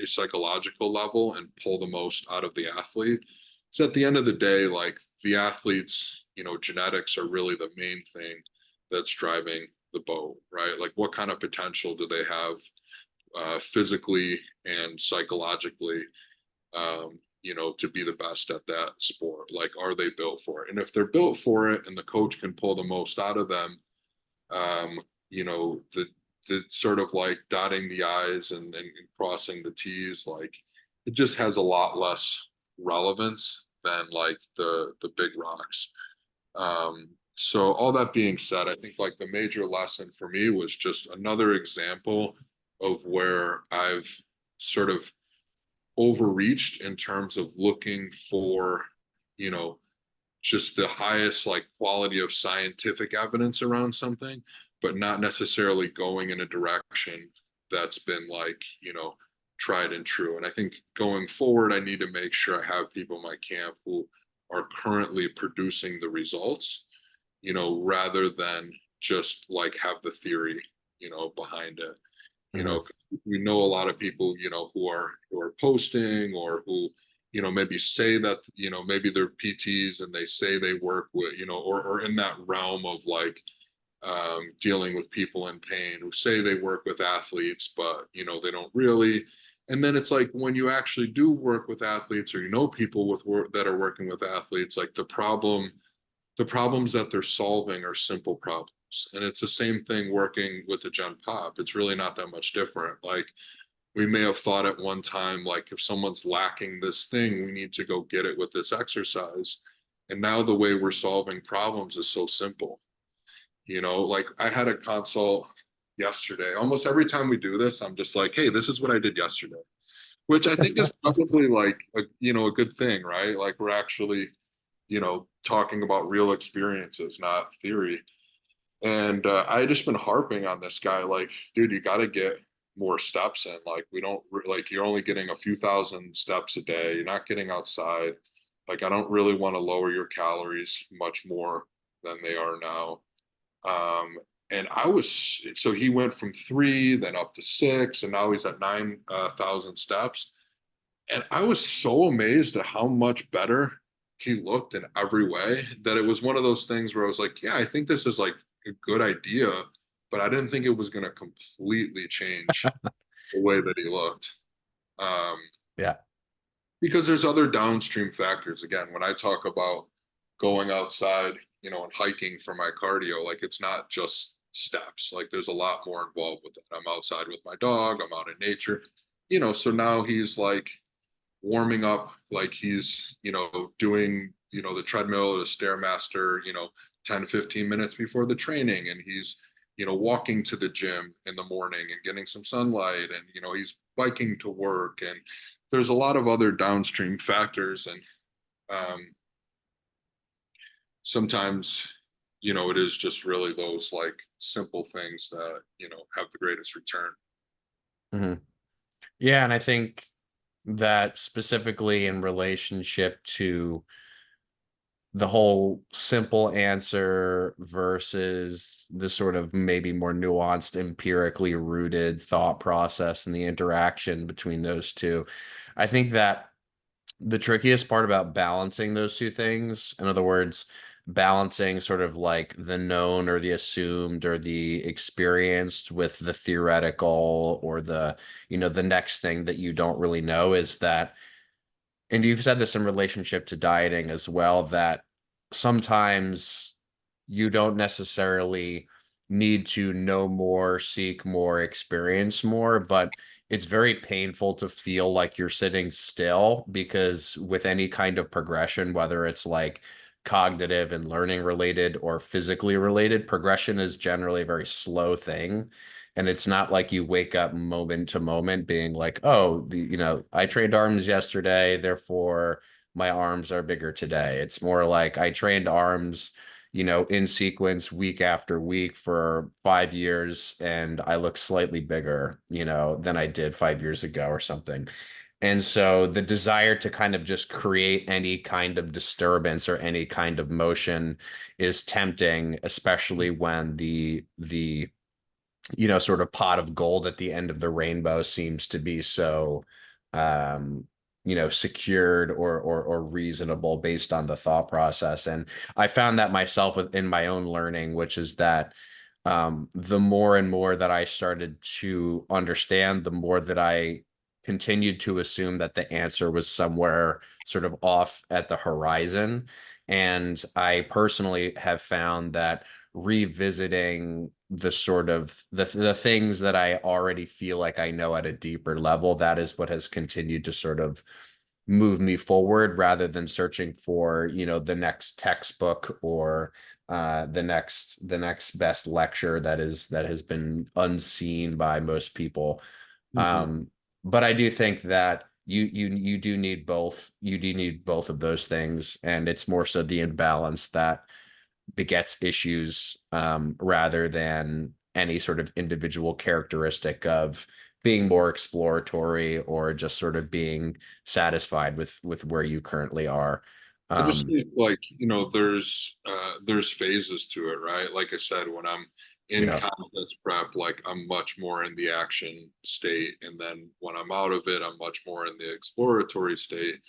psychological level and pull the most out of the athlete. So at the end of the day, like the athletes, genetics are really the main thing that's driving the boat, right? Like what kind of potential do they have physically and psychologically, to be the best at that sport? Like, are they built for it? And if they're built for it and the coach can pull the most out of them, the sort of like dotting the I's and crossing the T's, like it just has a lot less relevance than like the big rocks. So all that being said, I think like the major lesson for me was just another example of where I've sort of overreached in terms of looking for, you know, just the highest like quality of scientific evidence around something, but not necessarily going in a direction that's been like, tried and true. And I think going forward, I need to make sure I have people in my camp who are currently producing the results, rather than just like have the theory, behind it. you Hmm. know we know a lot of people who are posting, or who maybe say that maybe they're PTs and they say they work with or in that realm of like dealing with people in pain, who say they work with athletes, but they don't really. And then it's like when you actually do work with athletes, or people with work that are working with athletes, like the problems that they're solving are simple problems. And it's the same thing working with the Gen Pop. It's really not that much different. Like we may have thought at one time, like if someone's lacking this thing, we need to go get it with this exercise. And now the way we're solving problems is so simple. Like I had a consult yesterday. Almost every time we do this, I'm just like, hey, this is what I did yesterday, which I think is probably like a good thing, right? Like we're actually talking about real experiences, not theory. And I just been harping on this guy, like, dude, you got to get more steps in. Like, we don't like you're only getting a few thousand steps a day. You're not getting outside. Like, I don't really want to lower your calories much more than they are now. And so he went from 3, then up to 6, and now he's at 9,000 steps. And I was so amazed at how much better he looked in every way, that it was one of those things where I was like, yeah, I think this is like a good idea, but I didn't think it was going to completely change the way that he looked. Um, Yeah. because there's other downstream factors. Again, when I talk about going outside, and hiking for my cardio, like it's not just steps. Like there's a lot more involved with that. I'm outside with my dog, I'm out in nature, so now he's like warming up, like he's doing the treadmill or the stairmaster 10-15 minutes before the training, and he's walking to the gym in the morning and getting some sunlight, and he's biking to work. And there's a lot of other downstream factors. And sometimes it is just really those like simple things that have the greatest return. Hmm. Yeah, and I think that specifically in relationship to the whole simple answer versus the sort of maybe more nuanced, empirically rooted thought process and the interaction between those two. I think that the trickiest part about balancing those two things, in other words, balancing sort of like the known or the assumed or the experienced with the theoretical or the next thing that you don't really know, is that, and you've said this in relationship to dieting as well, that sometimes you don't necessarily need to know more, seek more, experience more, but it's very painful to feel like you're sitting still, because with any kind of progression, whether it's like cognitive and learning related or physically related, progression is generally a very slow thing. And it's not like you wake up moment to moment being like, oh, I trained arms yesterday, therefore my arms are bigger today. It's more like I trained arms, in sequence week after week for 5 years, and I look slightly bigger, than I did 5 years ago or something. And so the desire to kind of just create any kind of disturbance or any kind of motion is tempting, especially when the sort of pot of gold at the end of the rainbow seems to be so, um, secured or reasonable based on the thought process. And I found that myself within my own learning, which is that the more and more that I started to understand, the more that I continued to assume that the answer was somewhere sort of off at the horizon. And I personally have found that revisiting the sort of the things that I already feel like I know at a deeper level, that is what has continued to sort of move me forward, rather than searching for, the next textbook or the next best lecture that has been unseen by most people. Mhm. um but I do think that you do need both. You do need both of those things, and it's more so the imbalance that begets issues, rather than any sort of individual characteristic of being more exploratory or just sort of being satisfied with where you currently are. I just Um, think like, there's phases to it, right? Like I said, when I'm in Yeah. contest prep, like I'm much more in the action state. And then when I'm out of it, I'm much more in the exploratory state.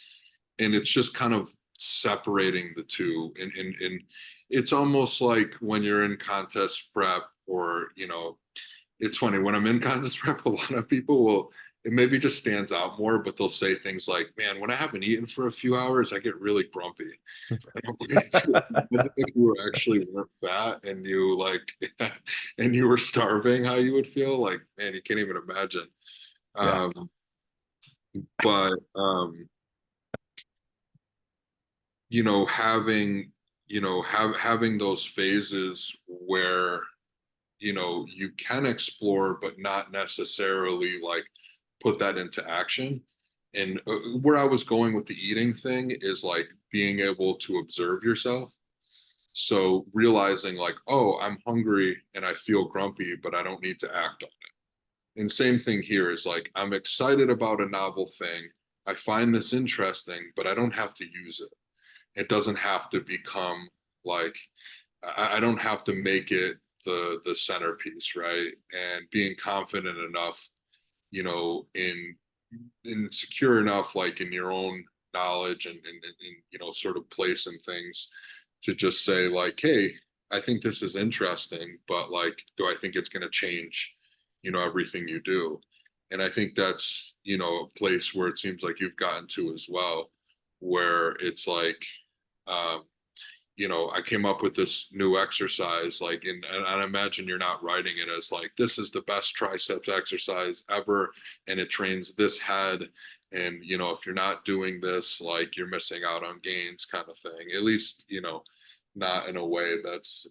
And it's just kind of separating the two. And it's almost like when you're in contest prep, or, it's funny when I'm in contest prep, a lot of people will, it maybe just stands out more, but they'll say things like, man, when I haven't eaten for a few hours, I get really grumpy. And I'm like, dude, if you were actually weren't fat and you like, and you were starving, how you would feel, like, man, you can't even imagine. Yeah. Um, but having, having those phases where, you can explore, but not necessarily like put that into action. And where I was going with the eating thing is like being able to observe yourself. So realizing like, oh, I'm hungry and I feel grumpy, but I don't need to act on it. And same thing here is like, I'm excited about a novel thing. I find this interesting, but I don't have to use it. It doesn't have to become like, I don't have to make it the centerpiece, right? And being confident enough, in secure enough, like in your own knowledge and sort of place and things, to just say like, hey, I think this is interesting, but like, do I think it's going to change, everything you do? And I think that's, a place where it seems like you've gotten to as well, where it's like, um, I came up with this new exercise, like, and I imagine you're not writing it as like, this is the best triceps exercise ever, and it trains this head. And, if you're not doing this, like, you're missing out on gains kind of thing. At least, not in a way that's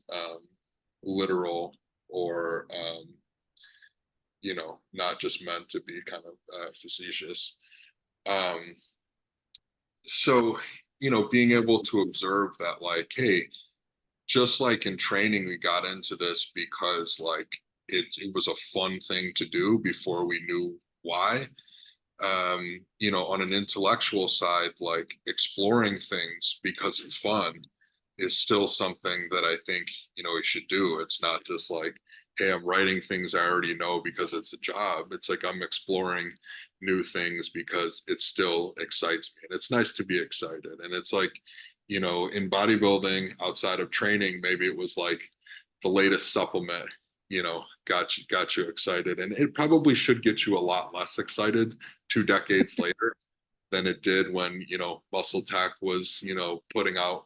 literal or, not just meant to be kind of facetious. Um, so, being able to observe that, like, hey, just like in training, we got into this because like it was a fun thing to do before we knew why. On an intellectual side, like exploring things because it's fun is still something that I think, we should do. It's not just like, hey, I'm writing things I already know because it's a job. It's like I'm exploring new things because it still excites me. And it's nice to be excited. And it's like, in bodybuilding outside of training, maybe it was like the latest supplement, got you excited. And it probably should get you a lot less excited 2 decades later than it did when, Muscle Tech was, putting out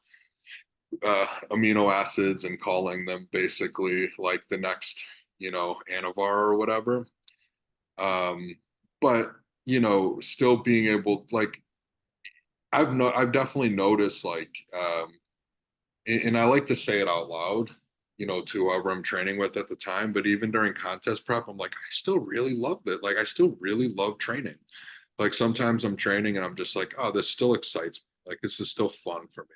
amino acids and calling them basically like the next, Anavar or whatever. Um, but still being able, like, I've definitely noticed, like, and I like to say it out loud, to whoever I'm training with at the time. But even during contest prep, I'm like, I still really love it. Like, I still really love training. Like sometimes I'm training and I'm just like, oh, this still excites me. Like this is still fun for me.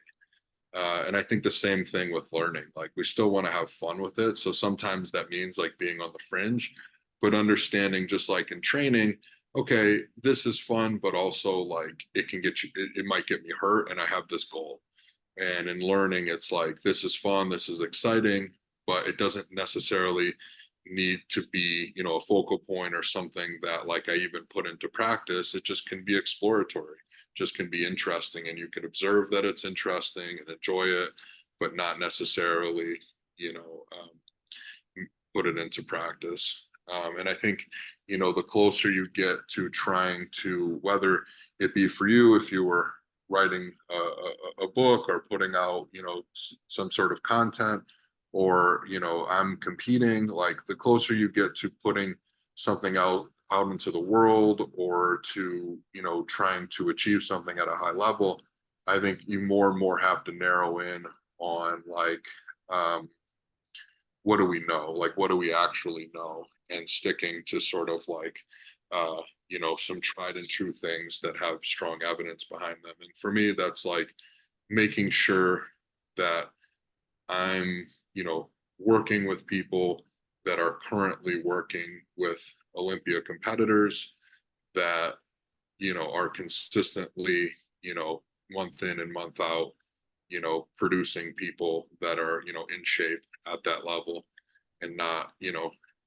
And I think the same thing with learning. Like we still want to have fun with it. So sometimes that means like being on the fringe, but understanding just like in training, okay, this is fun, but also like it can get you, it might get me hurt, and I have this goal. And in learning, it's like this is fun, this is exciting, but it doesn't necessarily need to be, a focal point or something that like I even put into practice. It just can be exploratory, just can be interesting, and you can observe that it's interesting and enjoy it, but not necessarily, put it into practice. And I think, the closer you get to trying to, whether it be for you, if you were writing a book or putting out, some sort of content, or, I'm competing, like the closer you get to putting something out into the world, or to, trying to achieve something at a high level, I think you more and more have to narrow in on like, what do we know? Like, what do we actually know? And sticking to sort of like, some tried and true things that have strong evidence behind them. And for me, that's like making sure that I'm, working with people that are currently working with Olympia competitors that, are consistently, month in and month out, producing people that are, in shape at that level. and not,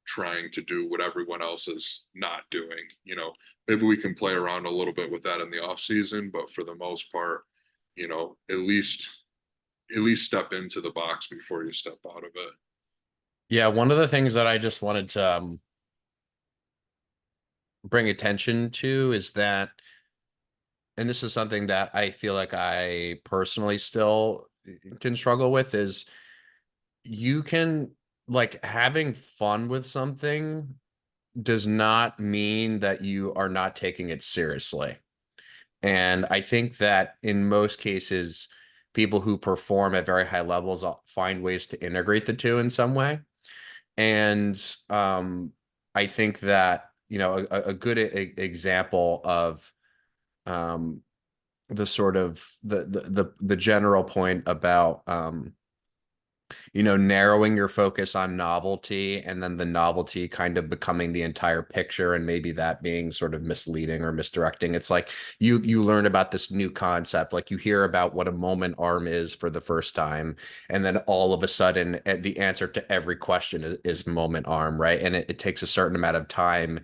trying to do what everyone else is not doing. Maybe we can play around a little bit with that in the off season, but for the most part, at least step into the box before you step out of it. Yeah, one of the things that I just wanted to bring attention to is that, and this is something that I feel like I personally still can struggle with, is you can, like, having fun with something does not mean that you are not taking it seriously. And I think that in most cases, people who perform at very high levels find ways to integrate the two in some way. And I think that, a good example of um, the sort of the general point about narrowing your focus on novelty and then the novelty kind of becoming the entire picture and maybe that being sort of misleading or misdirecting. It's like you learn about this new concept, like you hear about what a moment arm is for the first time, and then all of a sudden the answer to every question is moment arm, right? And it takes a certain amount of time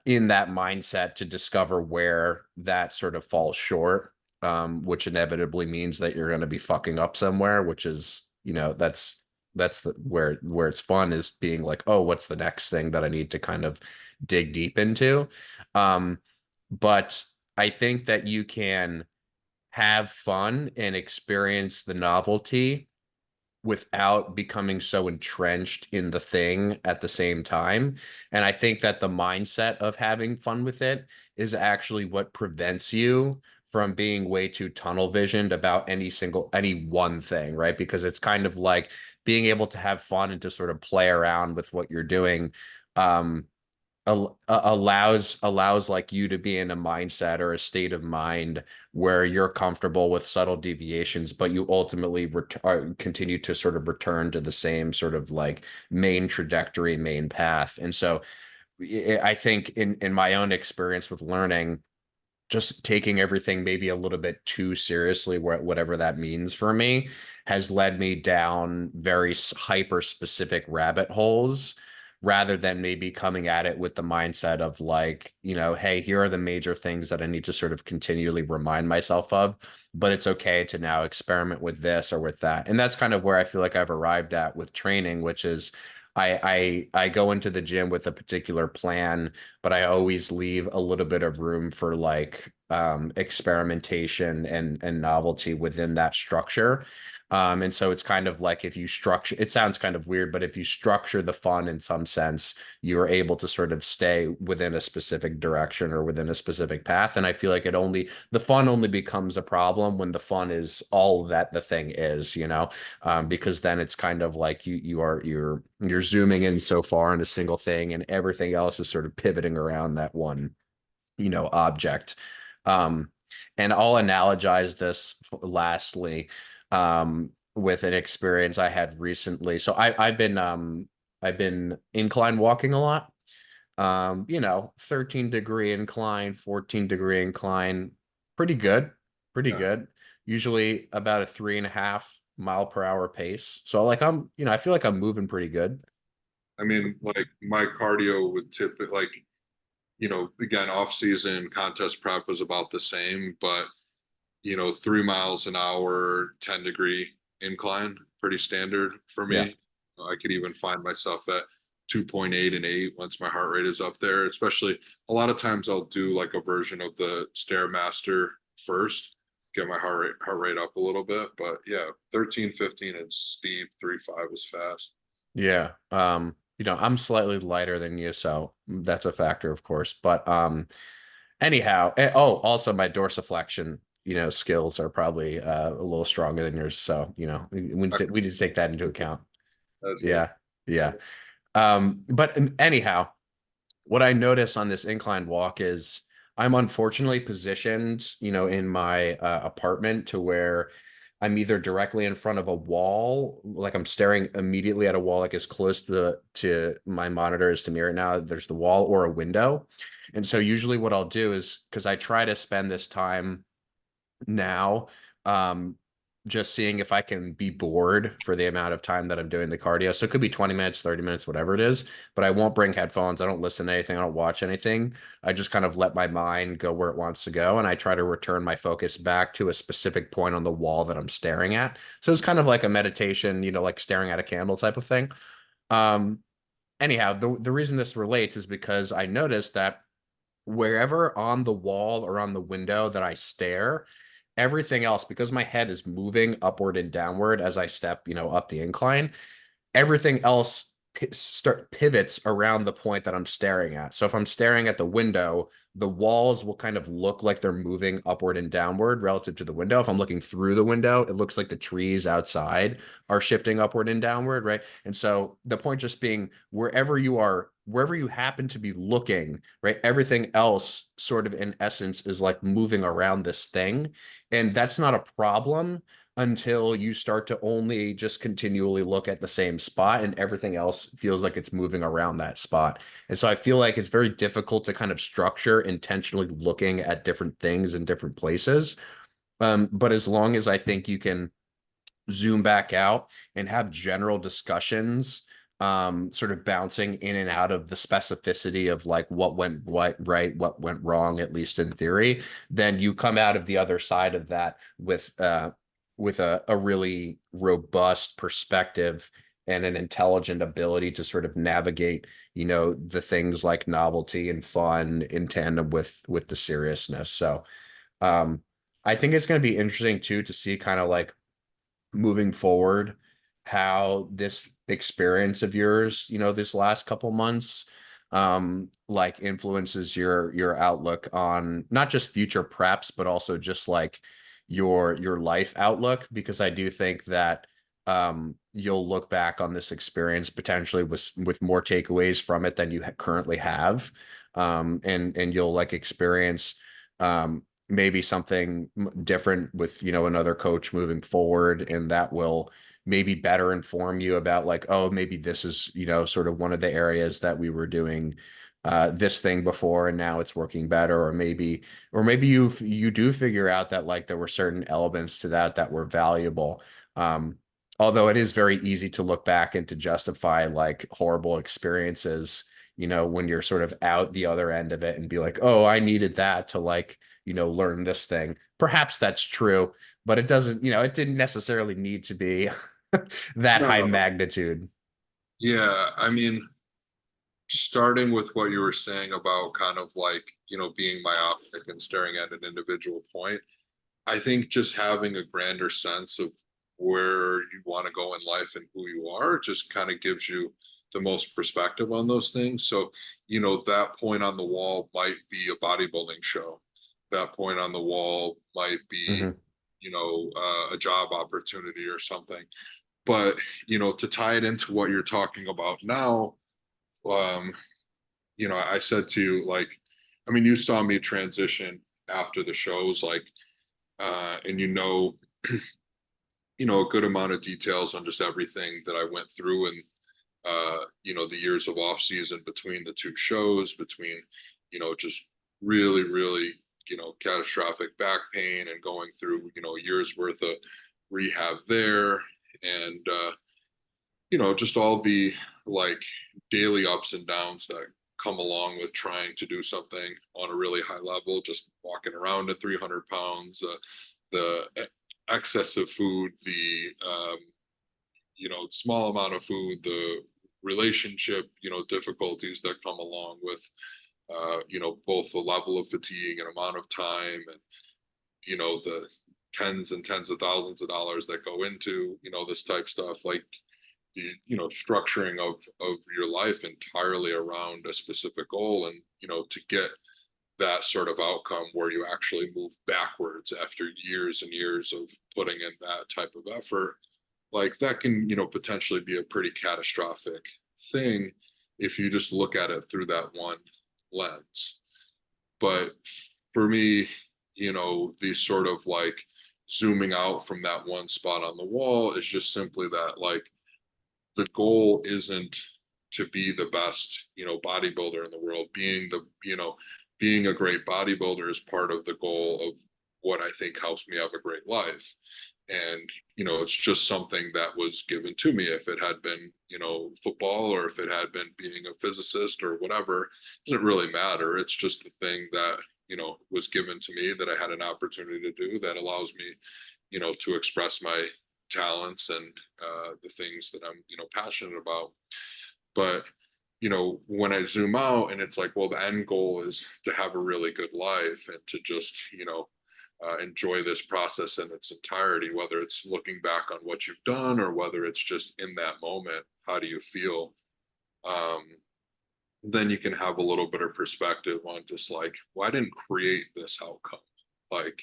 in that mindset to discover where that sort of falls short, which inevitably means that you're going to be fucking up somewhere, which is, where it's fun, is being like, oh, what's the next thing that I need to kind of dig deep into? Um, but I think that you can have fun and experience the novelty without becoming so entrenched in the thing at the same time. And I think that the mindset of having fun with it is actually what prevents you from being way too tunnel visioned about any one thing, right? Because it's kind of like being able to have fun and to sort of play around with what you're doing. Um, allows like you to be in a mindset or a state of mind where you're comfortable with subtle deviations, but you ultimately continue to sort of return to the same sort of like main trajectory, main path. And so I think in my own experience with learning, just taking everything maybe a little bit too seriously, whatever that means for me, has led me down very hyper specific rabbit holes rather than maybe coming at it with the mindset of like, hey, here are the major things that I need to sort of continually remind myself of, but it's okay to now experiment with this or with that. And that's kind of where I feel like I've arrived at with training, which is I go into the gym with a particular plan, but I always leave a little bit of room for like experimentation and novelty within that structure. And so it's kind of like if you structure, it sounds kind of weird, but if you structure the fun in some sense, you are able to sort of stay within a specific direction or within a specific path. And I feel like the fun only becomes a problem when the fun is all that the thing is, because then it's kind of like you're zooming in so far on a single thing and everything else is sort of pivoting around that one, object. Um, and I'll analogize this lastly with an experience I had recently. So I've been incline walking a lot. 13-degree incline, 14-degree incline, pretty good, pretty Yeah. good. Usually about a 3.5 mile per hour pace. So like I feel like I'm moving pretty good. I mean, like my cardio would like, again, off season contest prep was about the same, but 3 miles an hour, 10-degree incline, pretty standard for Yeah. me. I could even find myself at 2.8 and 8 once my heart rate is up there. Especially a lot of times I'll do like a version of the Stairmaster first, get my heart rate up a little bit. But yeah, 13, 15 is steep, 3.5 is fast. Yeah. I'm slightly lighter than you, so that's a factor, of course. But anyhow, also my dorsiflexion, skills are probably a little stronger than yours. So, we need to take that into account. That's it. Yeah. Yeah. But anyhow, what I notice on this incline walk is I'm unfortunately positioned, in my apartment to where I'm either directly in front of a wall, like I'm staring immediately at a wall, like as close to my monitor as to me right now. There's the wall or a window. And so usually what I'll do is because I try to spend this time now, um, just seeing if I can be bored for the amount of time that I'm doing the cardio. So it could be 20 minutes, 30 minutes, whatever it is, but I won't bring headphones. I don't listen to anything. I don't watch anything. I just kind of let my mind go where it wants to go. And I try to return my focus back to a specific point on the wall that I'm staring at. So it's kind of like a meditation, like staring at a candle type of thing. Um, Anyhow, the reason this relates is because I noticed that wherever on the wall or on the window that I stare, everything else, because my head is moving upward and downward as I step, up the incline, everything else start pivots around the point that I'm staring at. So if I'm staring at the window, the walls will kind of look like they're moving upward and downward relative to the window. If I'm looking through the window, it looks like the trees outside are shifting upward and downward, right? And so the point just being wherever you are, wherever you happen to be looking, right? Everything else sort of in essence is like moving around this thing. And that's not a problem until you start to only just continually look at the same spot and everything else feels like it's moving around that spot. And so I feel like it's very difficult to kind of structure intentionally looking at different things in different places. But as long as I think you can zoom back out and have general discussions, sort of bouncing in and out of the specificity of like what right, what went wrong, at least in theory, then you come out of the other side of that with a really robust perspective and an intelligent ability to sort of navigate, the things like novelty and fun in tandem with the seriousness. So um I think it's going to be interesting too to see kind of like moving forward how this experience of yours, this last couple months, like influences your outlook on not just future preps, but also just like your life outlook, because I do think that you'll look back on this experience potentially with more takeaways from it than you currently have. And you'll like experience maybe something different with, another coach moving forward, and that will maybe better inform you about like, oh, maybe this is, sort of one of the areas that we were doing this thing before and now it's working better, or maybe you do figure out that like there were certain elements to that were valuable. Although it is very easy to look back and to justify like horrible experiences, when you're sort of out the other end of it and be like, oh, I needed that to like, learn this thing. Perhaps that's true, but it doesn't, it didn't necessarily need to be that high No. magnitude. Yeah, I mean, starting with what you were saying about kind of like, being myopic and staring at an individual point, I think just having a grander sense of where you want to go in life and who you are just kind of gives you the most perspective on those things. So, that point on the wall might be a bodybuilding show. That point on the wall might be, Hmm. a job opportunity or something. But, to tie it into what you're talking about now, um, I said to you, like, I mean, you saw me transition after the shows, like, and a good amount of details on just everything that I went through and the years of off season between the two shows, between, just really, really, catastrophic back pain and going through, a year's worth of rehab there. And, just all the like daily ups and downs that come along with trying to do something on a really high level, just walking around at 300 pounds, the excessive food, the small amount of food, the relationship, difficulties that come along with, both the level of fatigue and amount of time, and the tens and tens of thousands of dollars that go into, this type stuff, like the structuring of your life entirely around a specific goal, and to get that sort of outcome where you actually move backwards after years and years of putting in that type of effort, like that can potentially be a pretty catastrophic thing if you just look at it through that one lens. But for me, the sort of like zooming out from that one spot on the wall is just simply that, like, the goal isn't to be the best, bodybuilder in the world. Being a great bodybuilder is part of the goal of what I think helps me have a great life. And, it's just something that was given to me. If it had been, football, or if it had been being a physicist or whatever, it doesn't really matter. It's just the thing that, was given to me that I had an opportunity to do that allows me, to express my talents and the things that I'm, passionate about. But, when I zoom out and it's like, well, the end goal is to have a really good life and to just, enjoy this process in its entirety, whether it's looking back on what you've done or whether it's just in that moment, how do you feel? Um, then you can have a little bit of perspective on just like, well, I didn't create this outcome. Like,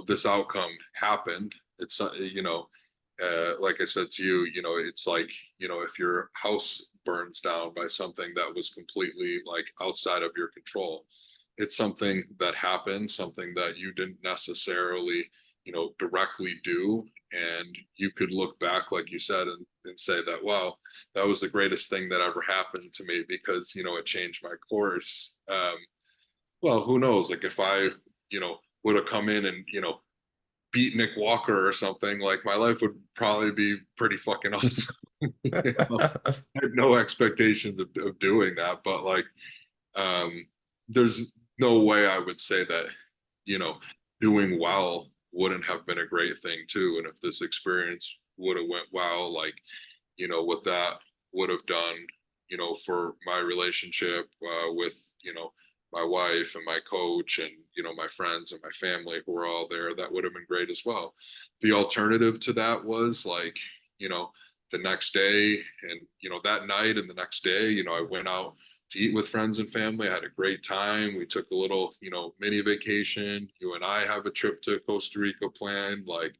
this outcome happened. It's, like I said to you, it's like, if your house burns down by something that was completely like outside of your control, it's something that happened, something that you didn't necessarily, directly do. And you could look back, like you said, and say that, wow, that was the greatest thing that ever happened to me because, it changed my course. Well, who knows? Like if I, would have come in and, beat Nick Walker or something, like my life would probably be pretty fucking awesome. I had no expectations of doing that, but like, there's no way I would say that, you know, doing well wouldn't have been a great thing too. And if this experience would have went well, like, what that would have done, for my relationship with, my wife and my coach and, my friends and my family who were all there, that would have been great as well. The alternative to that was like, the next day and, that night and the next day, I went out to eat with friends and family. I had a great time. We took a little, mini vacation. You and I have a trip to Costa Rica planned. Like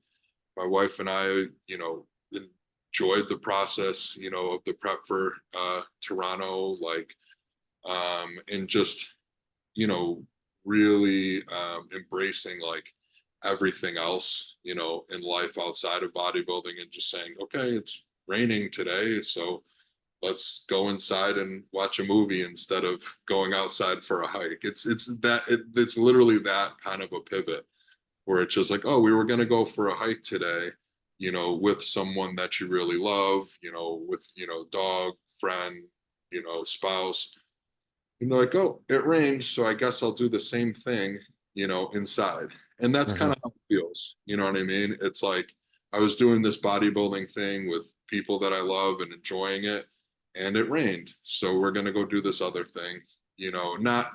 my wife and I, enjoyed the process, of the prep for Toronto, like, and just, really embracing like everything else, in life outside of bodybuilding and just saying, okay, it's raining today, so let's go inside and watch a movie instead of going outside for a hike. It's literally that kind of a pivot where it's just like, oh, we were going to go for a hike today, with someone that you really love, with, dog, friend, spouse. And they're like, oh, it rained, so I guess I'll do the same thing, inside. And that's kind Mhm. of how it feels. You know what I mean? It's like I was doing this bodybuilding thing with people that I love and enjoying it, and it rained. So we're gonna go do this other thing. Not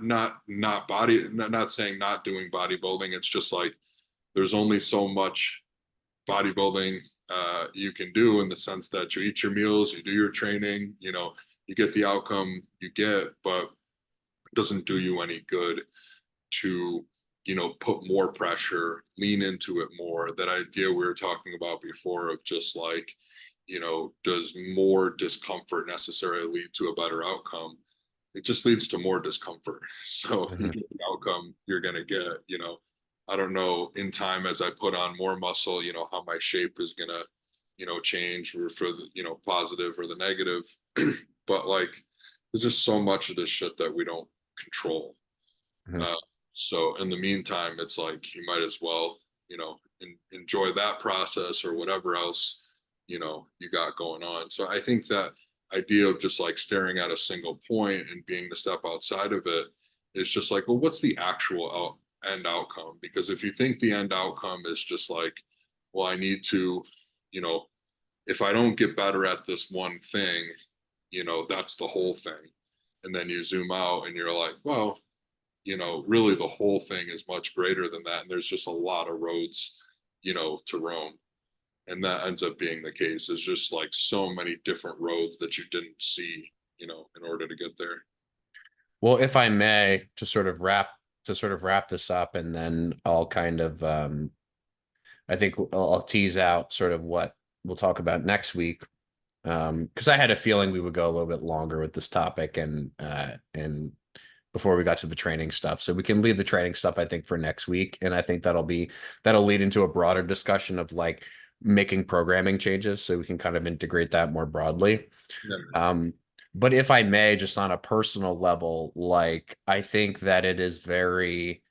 saying not doing bodybuilding. It's just like there's only so much bodybuilding you can do in the sense that you eat your meals, you do your training, you get the outcome you get, but it doesn't do you any good to, put more pressure, lean into it more. That idea we were talking about before of just like, does more discomfort necessarily lead to a better outcome? It just leads to more discomfort. So you Mhm. get the outcome you're going to get, I don't know in time as I put on more muscle, how my shape is going to, change for the, positive or the negative. But like, there's just so much of this shit that we don't control. Mhm. Uh, so in the meantime, it's like you might as well, enjoy that process or whatever else, you got going on. So I think that idea of just like staring at a single point and being the step outside of it is just like, well, what's the actual end outcome? Because if you think the end outcome is just like, well, I need to, you know, if I don't get better at this one thing, that's the whole thing. And then you zoom out and you're like, well, really the whole thing is much greater than that. And there's just a lot of roads, to Rome. And that ends up being the case. There's just like so many different roads that you didn't see, in order to get there. Well, if I may, to sort of wrap this up, and then I'll kind of I think I'll tease out sort of what we'll talk about next week. Because I had a feeling we would go a little bit longer with this topic and before we got to the training stuff. So we can leave the training stuff, I think, for next week. And I think that'll lead into a broader discussion of like making programming changes so we can kind of integrate that more broadly. Yeah. Um, but if I may, just on a personal level, like I think that it is very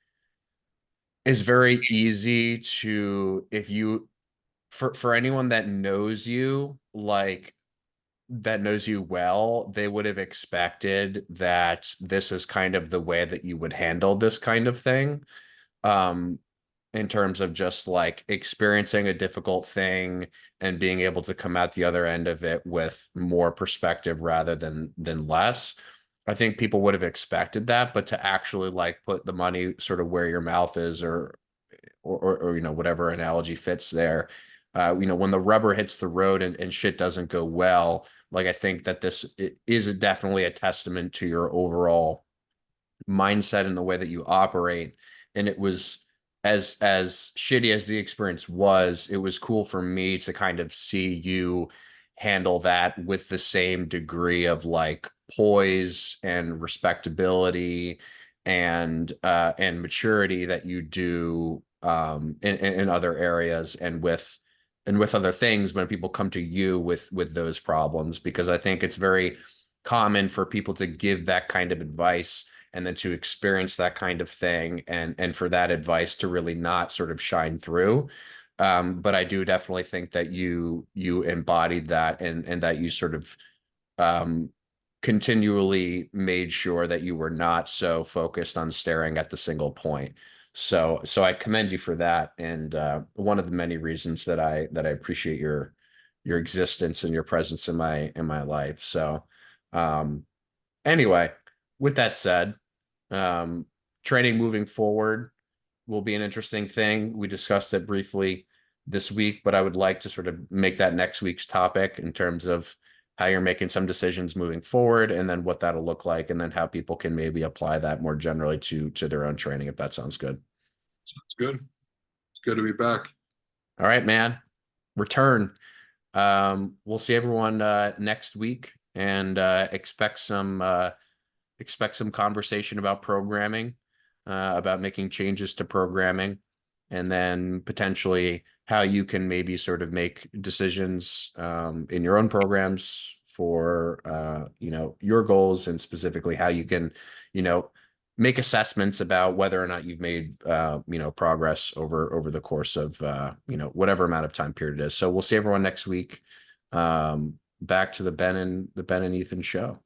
easy to if you for anyone that knows you, like that knows you well, they would have expected that this is kind of the way that you would handle this kind of thing. Um, in terms of just like experiencing a difficult thing and being able to come out the other end of it with more perspective rather than less. I think people would have expected that, but to actually like put the money sort of where your mouth is, or you know, whatever analogy fits there. You know, when the rubber hits the road and shit doesn't go well, like I think that this is definitely a testament to your overall mindset and the way that you operate. And it was, as shitty as the experience was, it was cool for me to kind of see you handle that with the same degree of like poise and respectability and maturity that you do in other areas, and with other things when people come to you with those problems, because I think it's very common for people to give that kind of advice and then to experience that kind of thing, and for that advice to really not sort of shine through. But I do definitely think that you embodied that, and that you sort of um, continually made sure that you were not so focused on staring at the single point. So I commend you for that, and one of the many reasons that I appreciate your existence and your presence in my life. So um, anyway, with that said, um, training moving forward will be an interesting thing. We discussed it briefly this week, but I would like to sort of make that next week's topic in terms of how you're making some decisions moving forward, and then what that'll look like, and then how people can maybe apply that more generally to their own training, if that sounds good. It's good. It's good to be back. All right, man. Return. We'll see everyone next week, and expect some conversation about programming, about making changes to programming, and then potentially how you can maybe sort of make decisions in your own programs for you know, your goals, and specifically how you can, you know, make assessments about whether or not you've made you know, progress over the course of you know, whatever amount of time period it is. So we'll see everyone next week. Back to the Ben and Ethan show.